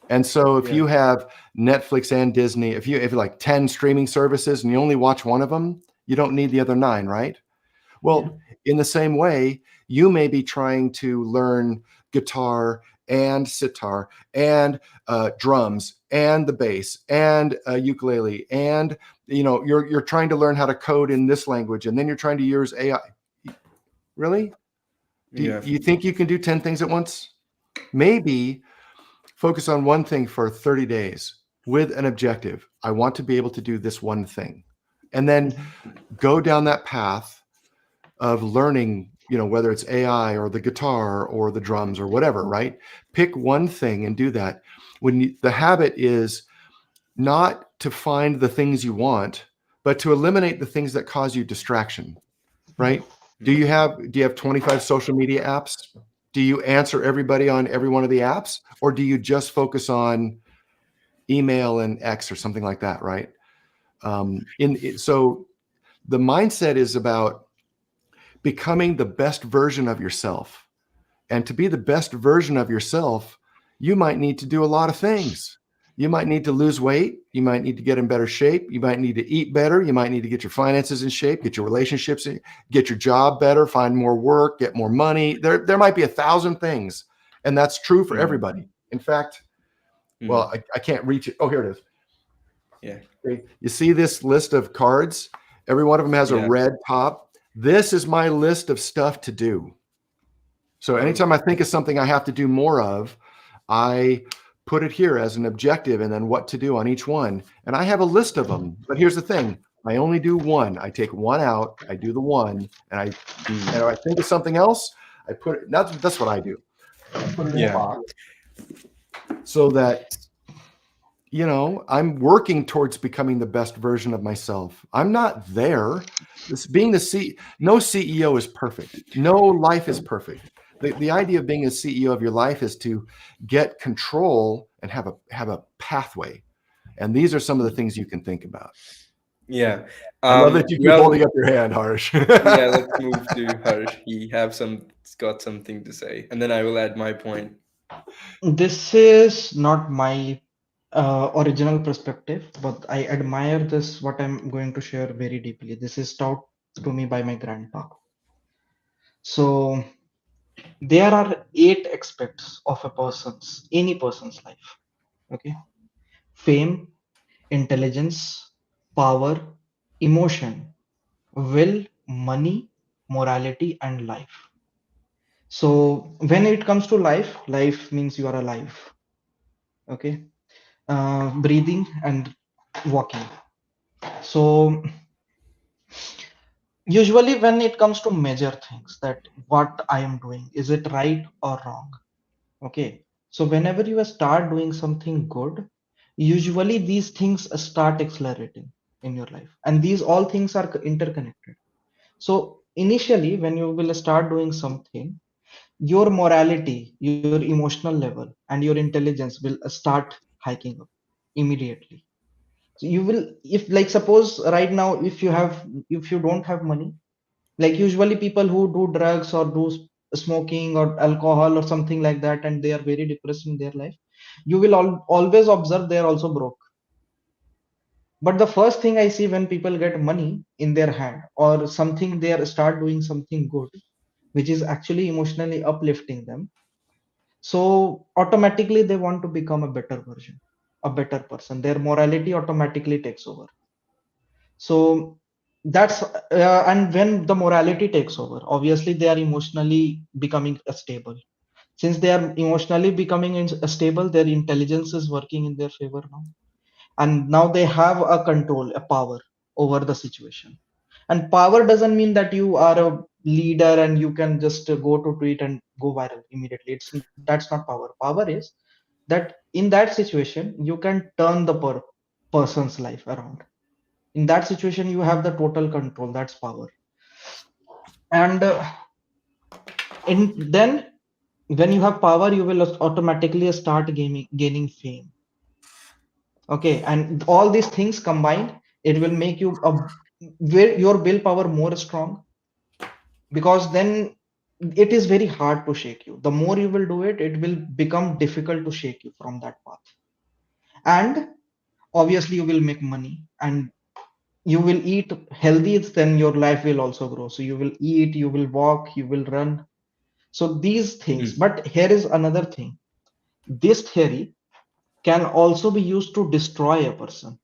And so if Yeah. you have Netflix and Disney, if you like 10 streaming services and you only watch one of them, you don't need the other nine, right? Yeah. Well, in the same way, you may be trying to learn guitar and sitar and drums and the bass and ukulele, and you're trying to learn how to code in this language, and then you're trying to use AI. Really? Do Yeah. you think you can do 10 things at once? Maybe focus on one thing for 30 days with an objective. I want to be able to do this one thing, and then go down that path of learning, whether it's AI or the guitar or the drums or whatever, right? Pick one thing and do that. The habit is not to find the things you want, but to eliminate the things that cause you distraction, right? Do you have 25 social media apps? Do you answer everybody on every one of the apps, or do you just focus on email and X or something like that, right? So the mindset is about becoming the best version of yourself. And to be the best version of yourself, you might need to do a lot of things. You might need to lose weight. You might need to get in better shape. You might need to eat better. You might need to get your finances in shape, get your relationships in, get your job better, find more work, get more money. There might be 1,000 things. And that's true for Mm. everybody. In fact, Mm. well, I can't reach it. Oh, here it is. Yeah. Okay. You see this list of cards? Every one of them has a Yeah. red top. This is my list of stuff to do. So Oh. anytime I think of something I have to do more of, I put it here as an objective and then what to do on each one. And I have a list of them. But here's the thing. I only do one. I take one out, I do the one, and Mm. if I think of something else, I put it, that's what I do. I put it in a Yeah. box so that I'm working towards becoming the best version of myself. I'm not there. No CEO is perfect. No life is perfect. The idea of being a CEO of your life is to get control and have a pathway. And these are some of the things you can think about. Yeah. I love that you keep Well, holding up your hand, Harsh. yeah, let's move to Harsh. He's got something to say, and then I will add my point. This is not my original perspective, but I admire this, what I'm going to share very deeply. This is taught to me by my grandpa. So there are 8 aspects of any person's life. Okay. Fame, intelligence, power, emotion, will, money, morality, and life. So when it comes to life, life means you are alive. Okay. Breathing and walking. So usually when it comes to measure things, that what I am doing, is it right or wrong? Okay. So whenever you start doing something good, usually these things start accelerating in your life, and these all things are interconnected. So initially, when you will start doing something, your morality, your emotional level, and your intelligence will start hiking up immediately. So you will, if like suppose right now, if you don't have money, like usually people who do drugs or do smoking or alcohol or something like that, and they are very depressed in their life, you will always observe they are also broke. But the first thing I see when people get money in their hand or something, they are start doing something good, which is actually emotionally uplifting them, so automatically they want to become a better version, a better person. Their morality automatically takes over. So that's and when the morality takes over, obviously they are emotionally becoming stable. Since they are emotionally becoming stable, their intelligence is working in their favor now, and now they have a control, a power over the situation. And power doesn't mean that you are a leader and you can just go to tweet and go viral immediately. That's not power. Power is that in that situation you can turn the person's life around. In that situation you have the total control. That's power. And then when you have power, you will automatically start gaining fame. Okay, and all these things combined, it will make you your willpower more strong, because then it is very hard to shake you. The more you will do it, it will become difficult to shake you from that path. And obviously you will make money and you will eat healthy, then your life will also grow. So you will eat, you will walk, you will run. So these things. Mm. But here is another thing. This theory can also be used to destroy a person,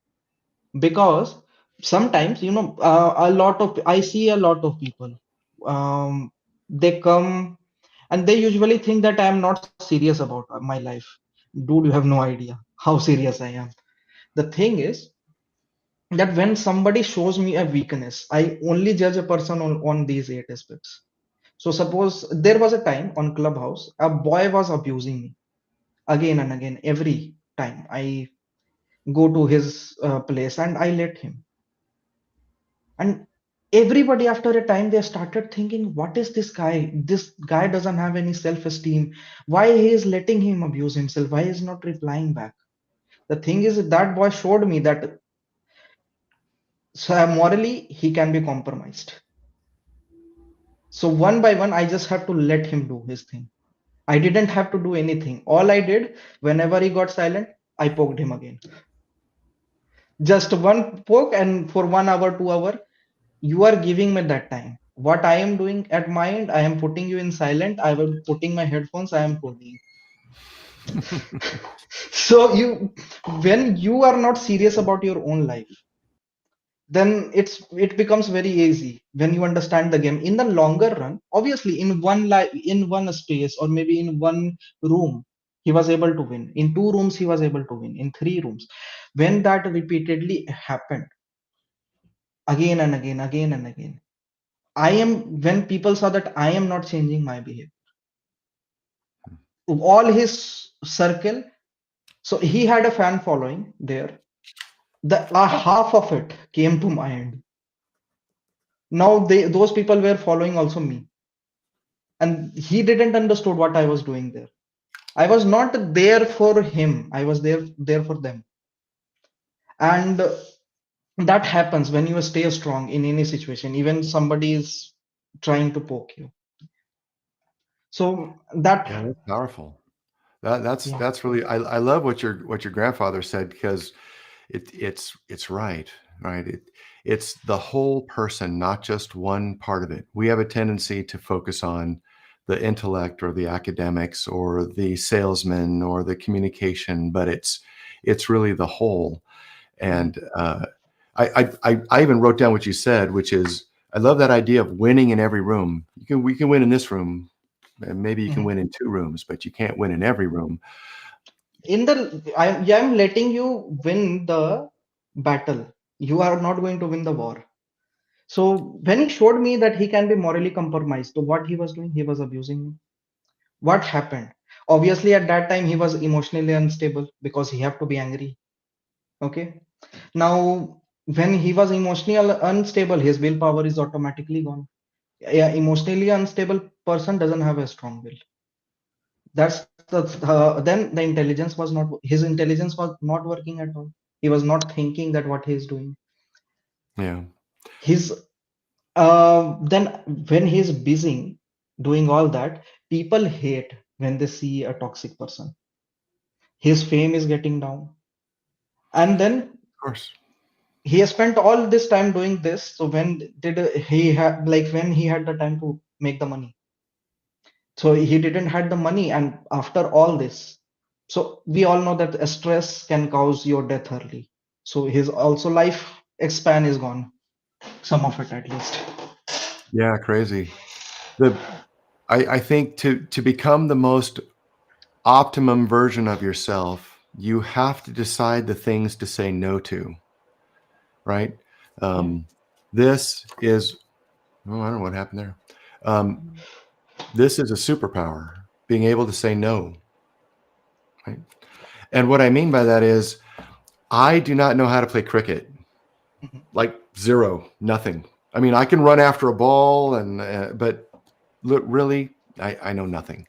because sometimes, a lot of I see a lot of people, they come and they usually think that I am not serious about my life. Dude, you have no idea how serious I am. The thing is that when somebody shows me a weakness, I only judge a person on these 8 aspects. So suppose there was a time on Clubhouse, a boy was abusing me again and again. Every time I go to his place and I let him. And everybody after a time, they started thinking, what is this guy? This guy doesn't have any self-esteem. Why he is letting him abuse himself? Why he is not replying back? The thing is that boy showed me that, so morally he can be compromised. So one by one, I just have to let him do his thing. I didn't have to do anything. All I did, whenever he got silent, I poked him again. Just one poke, and for 1 hour, 2 hour, you are giving me that time. What I am doing at my end, I am putting you in silent. I will putting my headphones. I am putting. So when you are not serious about your own life, then it becomes very easy when you understand the game. In the longer run, obviously, in one life, in one space, or maybe in one room, he was able to win. In 2 rooms, he was able to win. In 3 rooms, when that repeatedly happened again and again, again and again, when people saw that I am not changing my behavior, all his circle, so he had a fan following there. The half of it came to my end. Now those people were following also me, and he didn't understood what I was doing there. I was not there for him. I was there for them, and that happens when you stay strong in any situation, even somebody is trying to poke you. So that, Yeah, that's powerful. That's yeah, that's really I love what your grandfather said, because it's right, right. It's the whole person, not just one part of it. We have a tendency to focus on the intellect or the academics or the salesman or the communication, but it's really the whole. yeah. And I even wrote down what you said, which is I love that idea of winning in every room. We can win in this room, and maybe you can Mhm. win in 2 rooms, but you can't win in every room. I'm letting you win the battle. You are not going to win the war. So when he showed me that he can be morally compromised, so what he was doing, he was abusing me. What happened? Obviously, at that time, he was emotionally unstable because he have to be angry. Okay. Now, when he was emotionally unstable, his willpower is automatically gone. Yeah, emotionally unstable person doesn't have a strong will. Then the intelligence was not, his intelligence was not working at all. He was not thinking that what he is doing. Yeah, His then when he's busy doing all that, people hate when they see a toxic person. His fame is getting down, and then of course. he has spent all this time doing this. So when did he have, like, when he had the time to make the money? So he didn't had the money, and after all this, so we all know that stress can cause your death early. So his also life span is gone, some of it at least. Yeah, crazy. The I think to become the most optimum version of yourself, you have to decide the things to say no to, right? Yeah. This is, oh, I don't know what happened there. Um, this is a superpower, being able to say no, right? And what I mean by that is, I do not know how to play cricket, Mhm. like zero, nothing. I mean, I can run after a ball, and but look, really, I know nothing.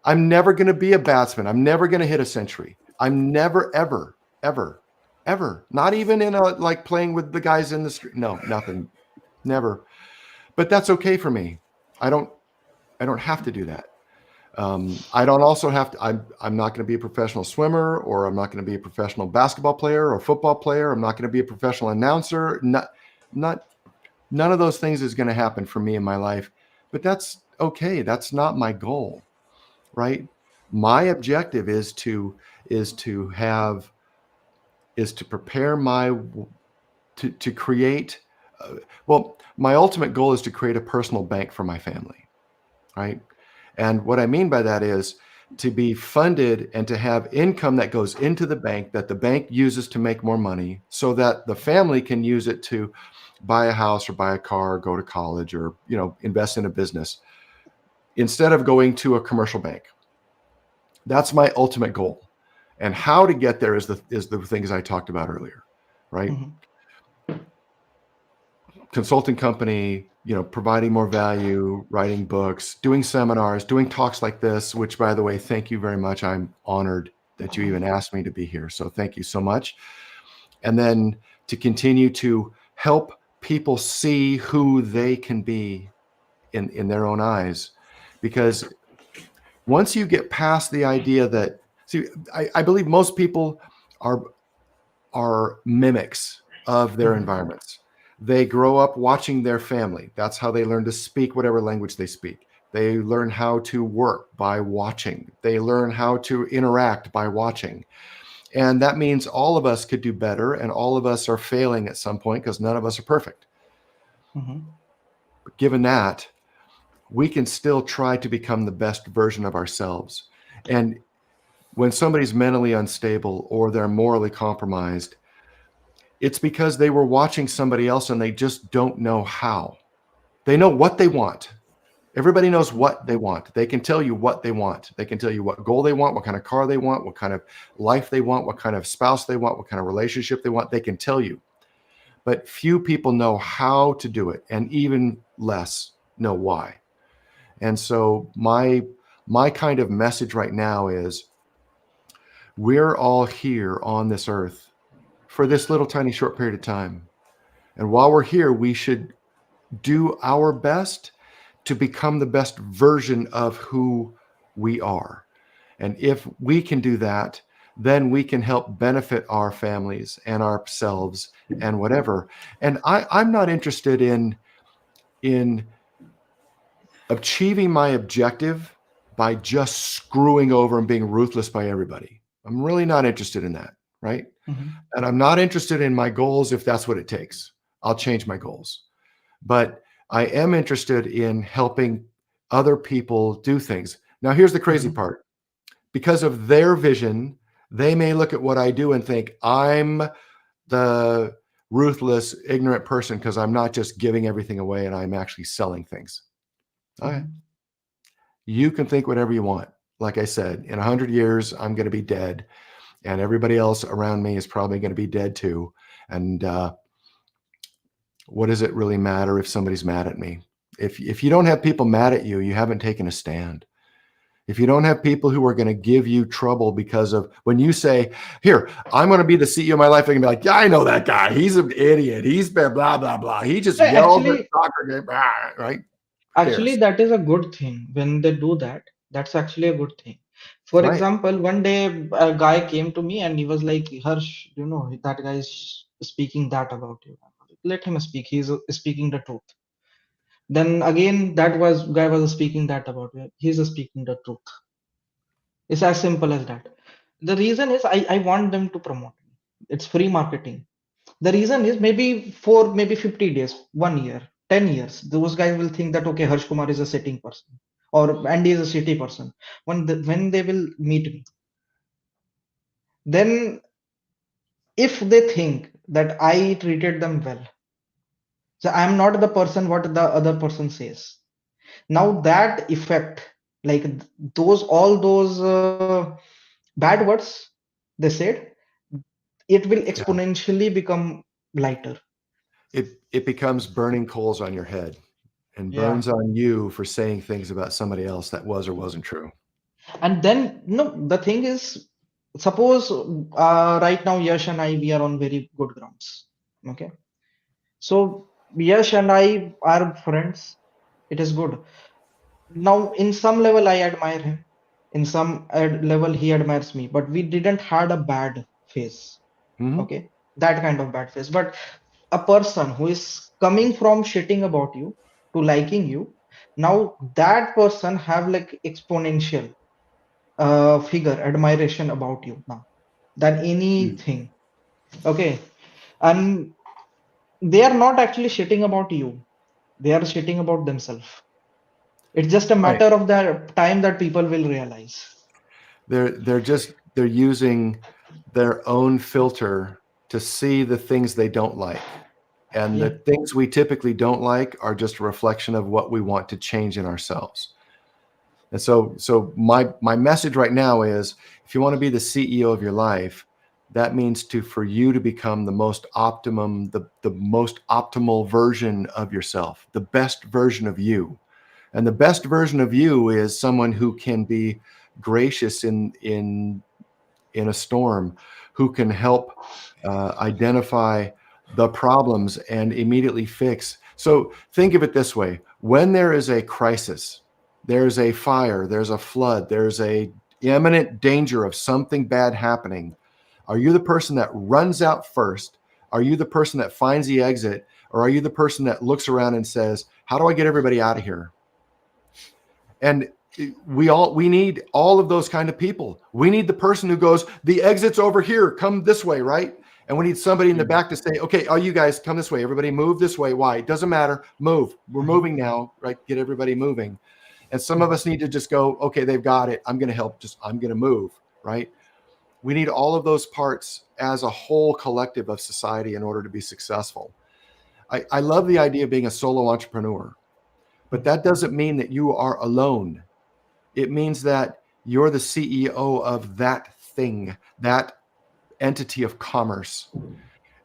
I'm never going to be a batsman. I'm never going to hit a century. I'm never, ever, ever, ever. Not even in a like playing with the guys in the street. No, nothing. Never. But that's okay for me. I don't. I don't have to do that. I don't also have to. I'm not going to be a professional swimmer, or I'm not going to be a professional basketball player or football player. I'm not going to be a professional announcer. Not none of those things is going to happen for me in my life. But that's okay. That's not my goal, right? My objective is to have is to prepare my to create. Well, my ultimate goal is to create a personal bank for my family, right? And what I mean by that is to be funded and to have income that goes into the bank that the bank uses to make more money so that the family can use it to buy a house or buy a car, or go to college, or invest in a business instead of going to a commercial bank. That's my ultimate goal. And how to get there is the things I talked about earlier, right? Mhm. Consulting company, providing more value, writing books, doing seminars, doing talks like this, which, by the way, thank you very much. I'm honored that you even asked me to be here. So thank you so much. And then to continue to help people see who they can be in their own eyes. Because once you get past the idea that, see, I believe most people are mimics of their Mhm. environments. They grow up watching their family. That's how they learn to speak whatever language they speak. They learn how to work by watching. They learn how to interact by watching. And that means all of us could do better, and all of us are failing at some point because none of us are perfect. Mhm. But given that, we can still try to become the best version of ourselves. And when somebody's mentally unstable or they're morally compromised, it's because they were watching somebody else and they just don't know how. They know what they want. Everybody knows what they want. They can tell you what they want. They can tell you what goal they want, what kind of car they want, what kind of life they want, what kind of spouse they want, what kind of relationship they want. They can tell you. But few people know how to do it, and even less know why. And so my kind of message right now is, we're all here on this earth for this little tiny short period of time. And while we're here, we should do our best to become the best version of who we are. And if we can do that, then we can help benefit our families and ourselves and whatever. And I'm not interested in achieving my objective by just screwing over and being ruthless by everybody. I'm really not interested in that, right? Mhm. And I'm not interested in my goals if that's what it takes. I'll change my goals. But I am interested in helping other people do things. Now, here's the crazy Mhm. part. Because of their vision, they may look at what I do and think I'm the ruthless, ignorant person because I'm not just giving everything away and I'm actually selling things. Okay. Mhm. You can think whatever you want. Like I said, in 100 years, I'm going to be dead, and everybody else around me is probably going to be dead too. And what does it really matter if somebody's mad at me? If you don't have people mad at you, you haven't taken a stand. If you don't have people who are going to give you trouble because of when you say, "Here, I'm going to be the CEO of my life," they're going to be like, "Yeah, I know that guy. He's an idiot. He's been blah blah blah. He just yells at Actually, soccer game." Right? Who actually, cares? that is a good thing when they do that. That's actually a good thing. For Right? example, one day a guy came to me and he was like, Harsh, that guy is speaking that about you. Let him speak. He's speaking the truth. Then again, that was guy was speaking that about you. He's speaking the truth. It's as simple as that. The reason is I want them to promote me. It's free marketing. The reason is maybe for maybe 50 days, 1 year, 10 years, those guys will think that okay, Harsh Kumar is a sitting person or Andy is a city person. When they will meet me, then if they think that I treated them well, so I'm not the person what the other person says. Now that effect, like those all those bad words they said, it will Yeah. exponentially become lighter. It becomes burning coals on your head and Yeah. burns on you for saying things about somebody else that was or wasn't true. And then, no, the thing is, suppose right now Yash and I, we are on very good grounds. Okay. So Yash and I are friends. It is good. Now, in some level, I admire him. In some level, he admires me. But we didn't had a bad phase. Hmm. Okay. That kind of bad phase. But a person who is coming from shitting about you to liking you, now that person have like exponential figure admiration about you now than anything. Okay. And they are not actually shitting about you, they are shitting about themselves. It's just a Right. matter of the time that people will realize. They're using their own filter to see the things they don't like. And Yeah. the things we typically don't like are just a reflection of what we want to change in ourselves. And so my message right now is, if you want to be the CEO of your life, that means for you to become the most optimal version of yourself, the best version of you. And the best version of you is someone who can be gracious in a storm, who can help identify the problems and immediately fix. So think of it this way: when there is a crisis, there's a fire, there's a flood, there's a imminent danger of something bad happening. Are you the person that runs out first? Are you the person that finds the exit? Or are you the person that looks around and says, how do I get everybody out of here? And we need all of those kind of people. We need the person who goes, the exit's over here, come this way, right? And we need somebody in the back to say, okay, all you guys come this way, everybody move this way. Why? It doesn't matter, move. We're moving now, right? Get everybody moving. And some of us need to just go, okay, they've got it, I'm going to help, I'm going to move, right? We need all of those parts as a whole collective of society in order to be successful. I love the idea of being a solo entrepreneur, but that doesn't mean that you are alone. It means that you're the CEO of that thing, that entity of commerce.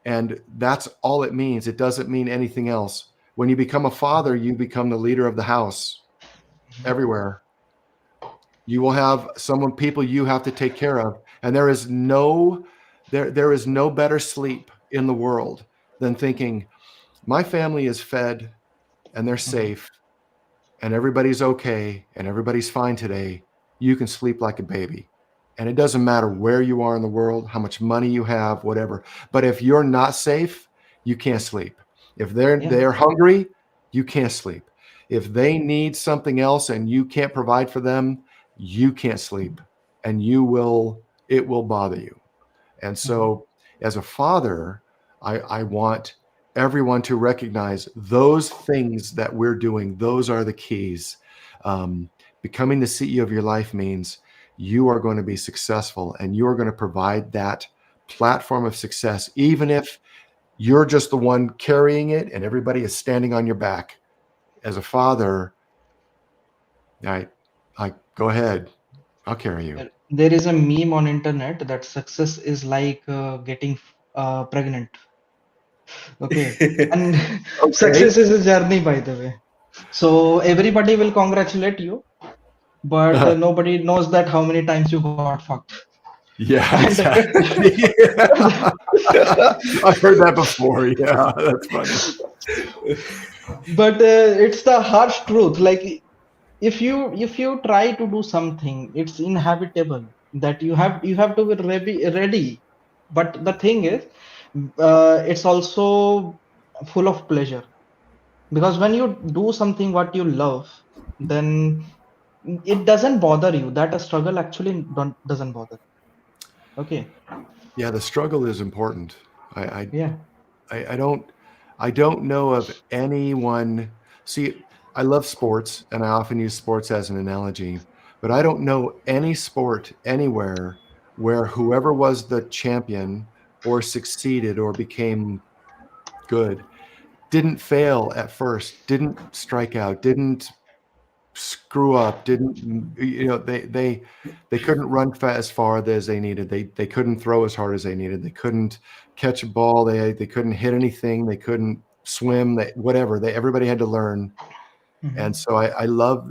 And that's all it means. It doesn't mean anything else. When you become a father, you become the leader of the house everywhere. You will have people you have to take care of. And there is no better sleep in the world than thinking, my family is fed and they're safe and everybody's okay and everybody's fine today. You can sleep like a baby. And it doesn't matter where you are in the world, how much money you have, whatever. But if you're not safe, you can't sleep. If Yeah. they're hungry, you can't sleep. If they need something else and you can't provide for them, you can't sleep, and it will bother you. And so as a father, I want everyone to recognize those things that we're doing. Those are the keys. Becoming the CEO of your life means you are going to be successful and you are going to provide that platform of success, even if you're just the one carrying it and everybody is standing on your back. As a father, I go ahead, I'll carry you. There is a meme on internet that success is like getting pregnant. Okay. And Okay. success is a journey, by the way. So everybody will congratulate you, but nobody knows that how many times you got fucked. Yeah, And exactly. Yeah. I've heard that before. Yeah, that's funny. but it's the harsh truth. Like if you try to do something, it's inevitable that you have to be ready. But the thing is, it's also full of pleasure, because when you do something what you love, then it doesn't bother you. That a struggle actually doesn't bother. Okay. Yeah, the struggle is important. I, I, Yeah. I don't know of anyone. See, I love sports, and I often use sports as an analogy, but I don't know any sport anywhere where whoever was the champion or succeeded or became good didn't fail at first, didn't strike out, didn't screw up, didn't, they couldn't run as far as they needed. They couldn't throw as hard as they needed. They couldn't catch a ball. They couldn't hit anything. They couldn't swim. Whatever. Everybody had to learn. And so I love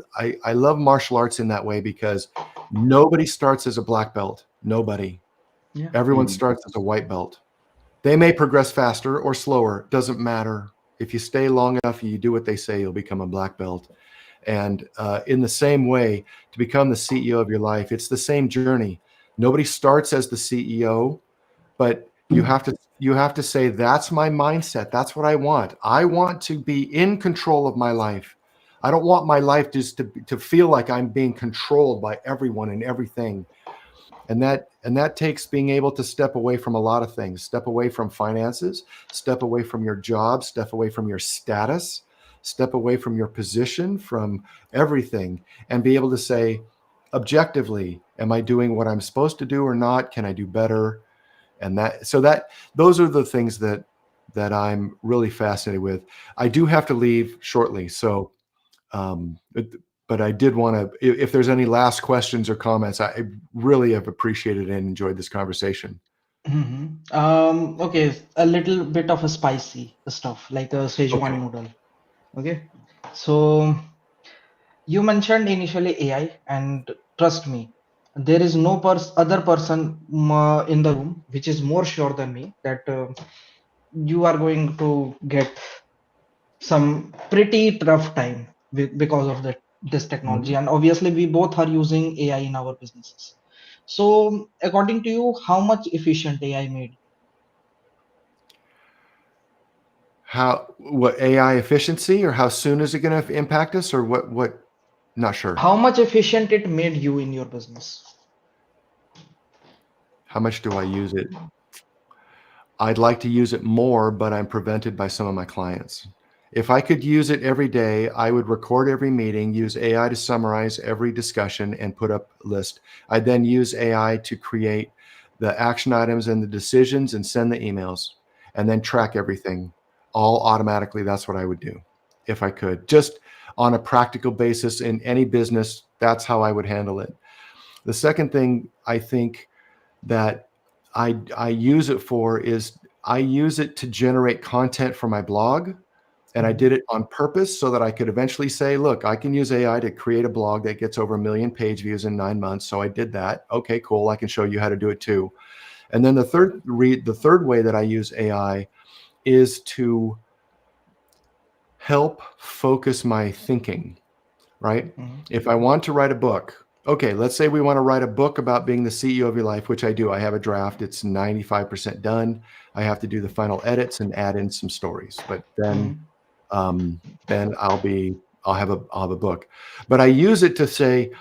martial arts in that way, because nobody starts as a black belt. Nobody. Yeah. Everyone starts as a white belt. They may progress faster or slower. Doesn't matter. If you stay long enough, you do what they say, you'll become a black belt. And in the same way, to become the CEO of your life, it's the same journey. Nobody starts as the CEO, but you have to say, that's my mindset. That's what I want. I want to be in control of my life. I don't want my life just to feel like I'm being controlled by everyone and everything. And that takes being able to step away from a lot of things. Step away from finances, step away from your job, step away from your status, step away from your position, from everything, and be able to say, objectively, am I doing what I'm supposed to do or not? Can I do better? And those are the things that I'm really fascinated with. I do have to leave shortly, so but I did want to, if there's any last questions or comments, I really have appreciated and enjoyed this conversation. Okay, a little bit of a spicy stuff, like a Szechuan Okay. noodle. Okay, so you mentioned initially AI, and trust me, there is no other person in the room which is more sure than me that you are going to get some pretty rough time because of this technology. Mhm. And obviously, we both are using AI in our businesses. So, according to you, how much efficient AI made? What AI efficiency, or how soon is it going to impact us, or what? Not sure. How much efficient it made you in your business? How much do I use it? I'd like to use it more, but I'm prevented by some of my clients. If I could use it every day, I would record every meeting, use AI to summarize every discussion and put up a list. I'd then use AI to create the action items and the decisions and send the emails, and then track everything all automatically. That's what I would do if I could. Just on a practical basis in any business, that's how I would handle it. The second thing I think that I use it for is, I use it to generate content for my blog. And I did it on purpose so that I could eventually say, look, I can use AI to create a blog that gets over 1 million page views in 9 months. So I did that. Okay, cool. I can show you how to do it too. And then the third way that I use AI is to help focus my thinking, right? If I want to write a book, okay, let's say we want to write a book about being the CEO of your life, which I do. I have a draft. It's 95% done. I have to do the final edits and add in some stories, but then I'll have a book. But I use it to say,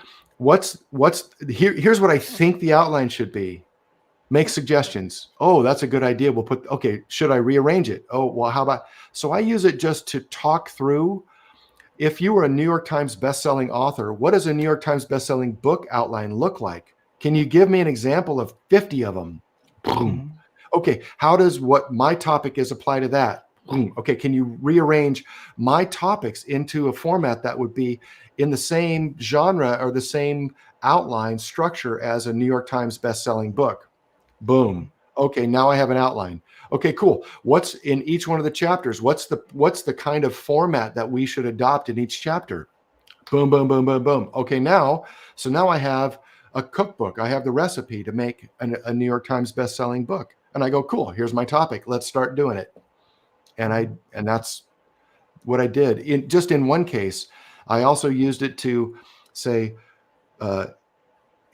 here's what I think the outline should be. Make suggestions. Oh, that's a good idea. Okay, should I rearrange it? Oh, well, how about, so I use it just to talk through. If you were a New York Times bestselling author, what does a New York Times bestselling book outline look like? Can you give me an example of 50 of them? Boom. Okay, how does what my topic is apply to that? Boom. Okay, can you rearrange my topics into a format that would be in the same genre or the same outline structure as a New York Times bestselling book? Boom. Okay, now I have an outline. Okay, cool. What's in each one of the chapters? What's the kind of format that we should adopt in each chapter? Boom, boom, boom, boom, boom. Okay, now I have a cookbook. I have the recipe to make a New York Times best-selling book. And I go, cool, here's my topic. Let's start doing it. And that's what I did. In one case, I also used it to say,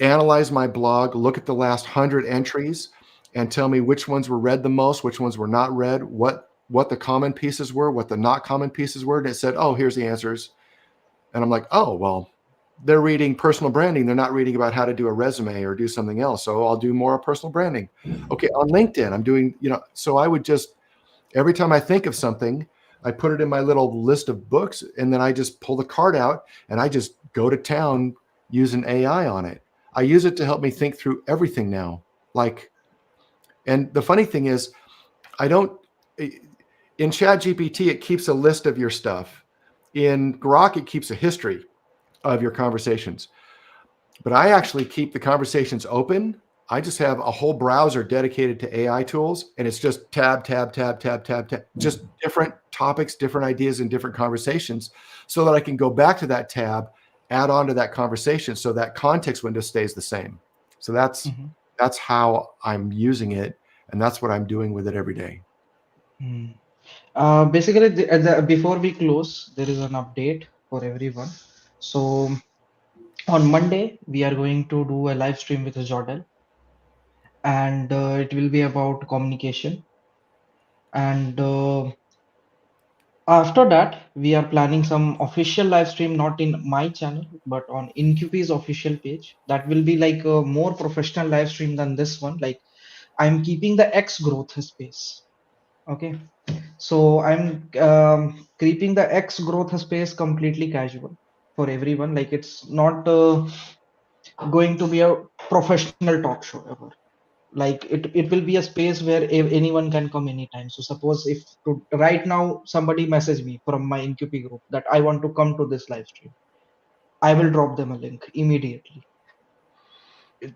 analyze my blog, look at the last 100 entries, and tell me which ones were read the most, which ones were not read, what the common pieces were, what the not common pieces were. And it said, oh, here's the answers. And I'm like, oh, well, they're reading personal branding. They're not reading about how to do a resume or do something else. So I'll do more personal branding. Okay, on LinkedIn, I'm doing, so I would just, every time I think of something, I put it in my little list of books, and then I just pull the card out and I just go to town using AI on it. I use it to help me think through everything now. And the funny thing is, in ChatGPT, it keeps a list of your stuff. In Grok, it keeps a history. of your conversations. But I actually keep the conversations open. I just have a whole browser dedicated to AI tools, and it's just tab, tab, tab, tab, tab, tab, just different topics, different ideas, and different conversations, so that I can go back to that tab, add on to that conversation, so that context window stays the same. So Mhm. that's how I'm using it, and that's what I'm doing with it every day. Hmm. Basically, before we close, there is an update for everyone. So on Monday, we are going to do a live stream with Jordal, and it will be about communication. And after that, we are planning some official live stream, not in my channel, but on InQP's official page. That will be like a more professional live stream than this one. Like I'm keeping the X growth space. Okay. So I'm keeping the X growth space completely casual for everyone. Like it's not going to be a professional talk show ever. Like it will be a space where anyone can come anytime. So suppose if right now somebody message me from my inqp group that I want to come to this live stream, I will drop them a link immediately.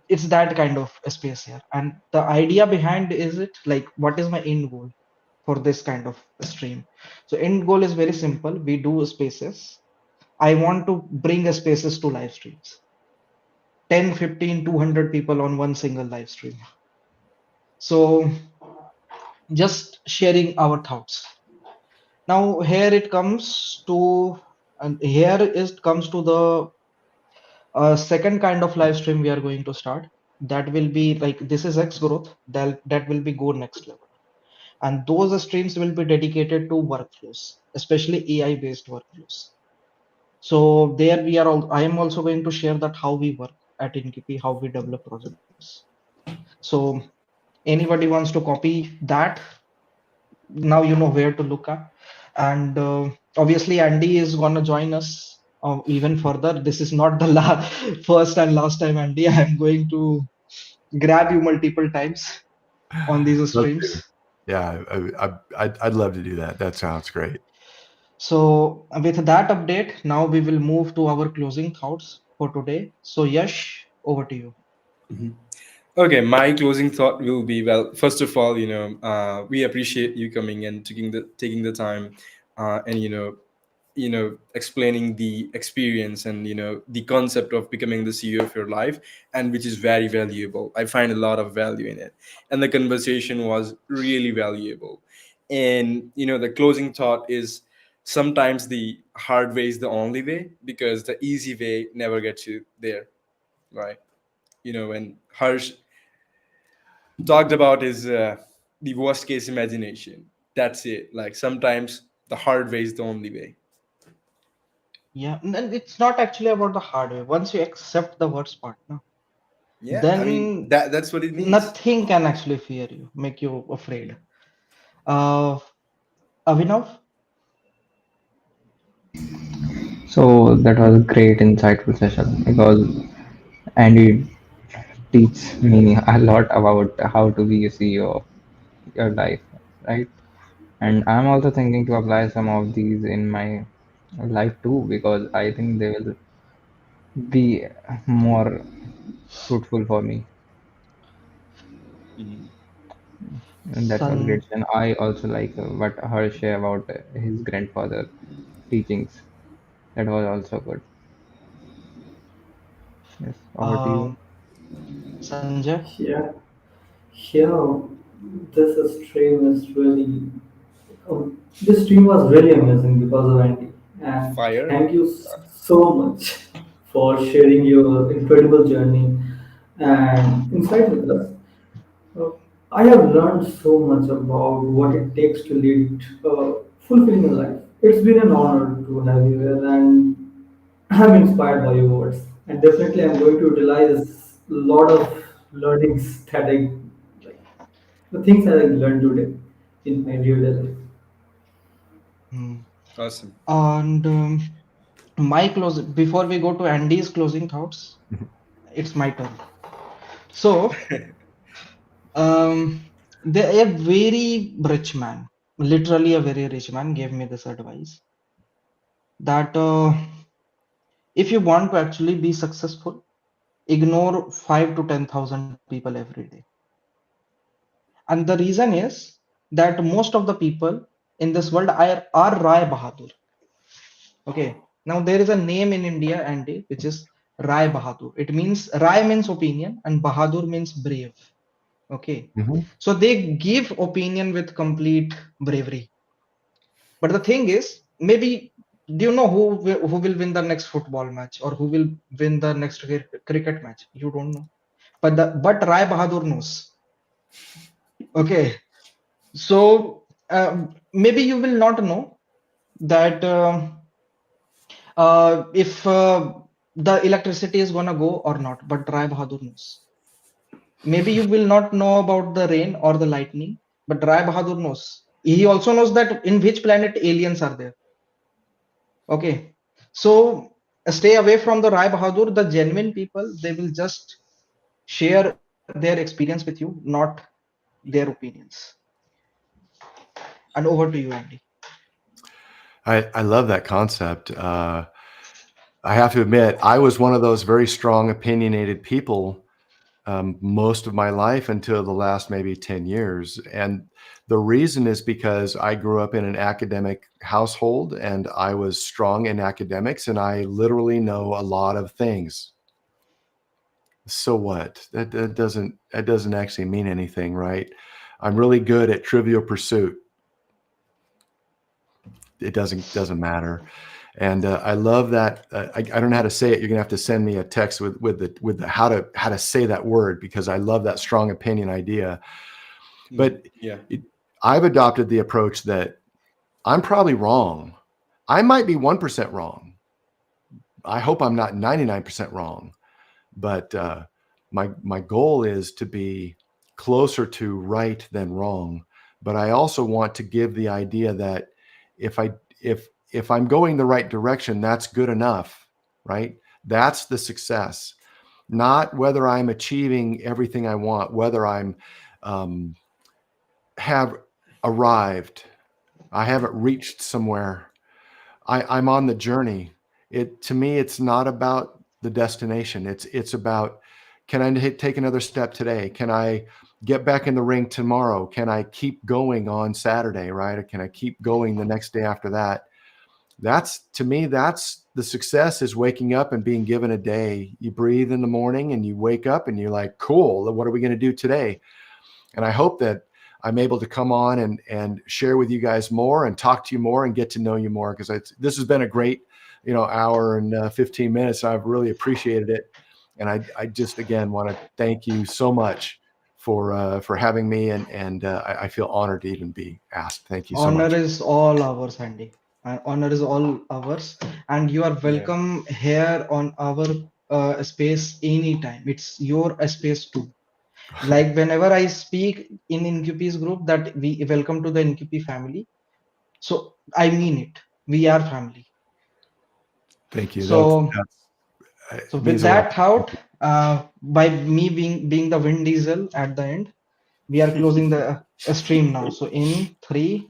It's that kind of a space here, and the idea behind is it like what is my end goal for this kind of stream. So end goal is very simple. We do spaces. I want to bring a spaces to live streams, 10, 15, 200 people on one single live stream. So just sharing our thoughts. Now here it comes to, and here is comes to the second kind of live stream we are going to start. That will be like this is X growth. That will be go next level, and those streams will be dedicated to workflows, especially AI based workflows. So there we are all. I am also going to share that how we work at InKP, how we develop projects. So anybody wants to copy that, now you know where to look at. And obviously Andy is going to join us even further. This is not the first and last time, Andy. I'm going to grab you multiple times on these Let's streams. do it. Yeah, I'd love to do that. That sounds great. So with that update, now we will move to our closing thoughts for today. So Yash, over to you. Mhm. Okay, my closing thought will be, well, first of all, we appreciate you coming and taking the time, and explaining the experience and the concept of becoming the CEO of your life, and which is very valuable. I find a lot of value in it, and the conversation was really valuable. And the closing thought is, sometimes the hard way is the only way, because the easy way never gets you there, right? When Harsh talked about his the worst case imagination, that's it. Like, sometimes the hard way is the only way. Yeah, and it's not actually about the hard way. Once you accept the worst part, no, Yeah, I mean, then that's what it means. nothing can actually fear you, make you afraid. Uh, Avinav? So that was a great insightful session because Andy teach me a lot about how to be a CEO of your life, right? And I'm also thinking to apply some of these in my life too because I think they will be more fruitful for me. Mhm. And that was great. Sun. And I also like what Harsh shared about his grandfather teachings. That was also good. Yes, over to you. Um, Sanjay. Yeah, yeah. This stream is really. This stream was really amazing because of Andy, and Fire. thank you so much for sharing your incredible journey and insight with us. Uh, I have learned so much about what it takes to lead fulfilling a life. It's been an honor to have you here, and I'm inspired by your words. And definitely, I'm going to utilize a lot of learnings that like, the things that I learned today in my real life. Hmm. Awesome. And my close before we go to Andy's closing thoughts, it's my turn. So, um, a very rich man, literally a very rich man, gave me this advice that If you want to actually be successful, ignore 5 to 10,000 people every day. And the reason is that most of the people in this world are Rai Bahadur. Okay. Now there is a name in India, Andy, which is Rai Bahadur. It means Rai means opinion and Bahadur means brave. Okay. Mhm. So they give opinion with complete bravery. But the thing is, maybe do you know who will win the next football match or who will win the next cricket match? You don't know. But Rai Bahadur knows. Okay. So maybe you will not know that if the electricity is gonna go or not, but Rai Bahadur knows. Maybe you will not know about the rain or the lightning, but Rai Bahadur knows. He also knows that in which planet aliens are there. Okay. So stay away from the Rai Bahadur. The genuine people, they will just share their experience with you, not their opinions. And over to you, Andy. I love that concept. I have to admit, I was one of those very strong, opinionated people most of my life until the last maybe 10 years. And the reason is because I grew up in an academic household and I was strong in academics and I literally know a lot of things. So what? That doesn't actually mean anything, right? I'm really good at Trivial Pursuit. It doesn't matter. And I love that. I don't know how to say it. You're gonna have to send me a text with the how to say that word because I love that strong opinion idea. But Yeah. I've adopted the approach that I'm probably wrong. I might be 1% wrong. I hope I'm not 99% wrong. But my goal is to be closer to right than wrong. But I also want to give the idea that if I if I'm going the right direction, that's good enough, right? That's the success, not whether I'm achieving everything I want, whether I'm um, have arrived, I haven't reached somewhere. I'm on the journey. It to me, it's not about the destination. It's about can I take another step today? Can I get back in the ring tomorrow? Can I keep going on Saturday? Right? Or can I keep going the next day after that? That's to me, that's the success is waking up and being given a day. You breathe in the morning and you wake up and you're like, cool, what are we going to do today? And I hope that I'm able to come on and share with you guys more and talk to you more and get to know you more because this has been a great, hour and 15 minutes. I've really appreciated it. And I just, again, want to thank you so much for having me. And I feel honored to even be asked. Thank you so Honor much. is all ours, Andy. Honor is all ours, and you are Yeah. welcome here on our space anytime. It's your space too. Like whenever I speak in InQP's group that we welcome to the InQP family, so I mean it. We are family. Thank you. So It so with means a lot. that thought, by me being the Vin Diesel at the end, we are closing the stream now. So in 3,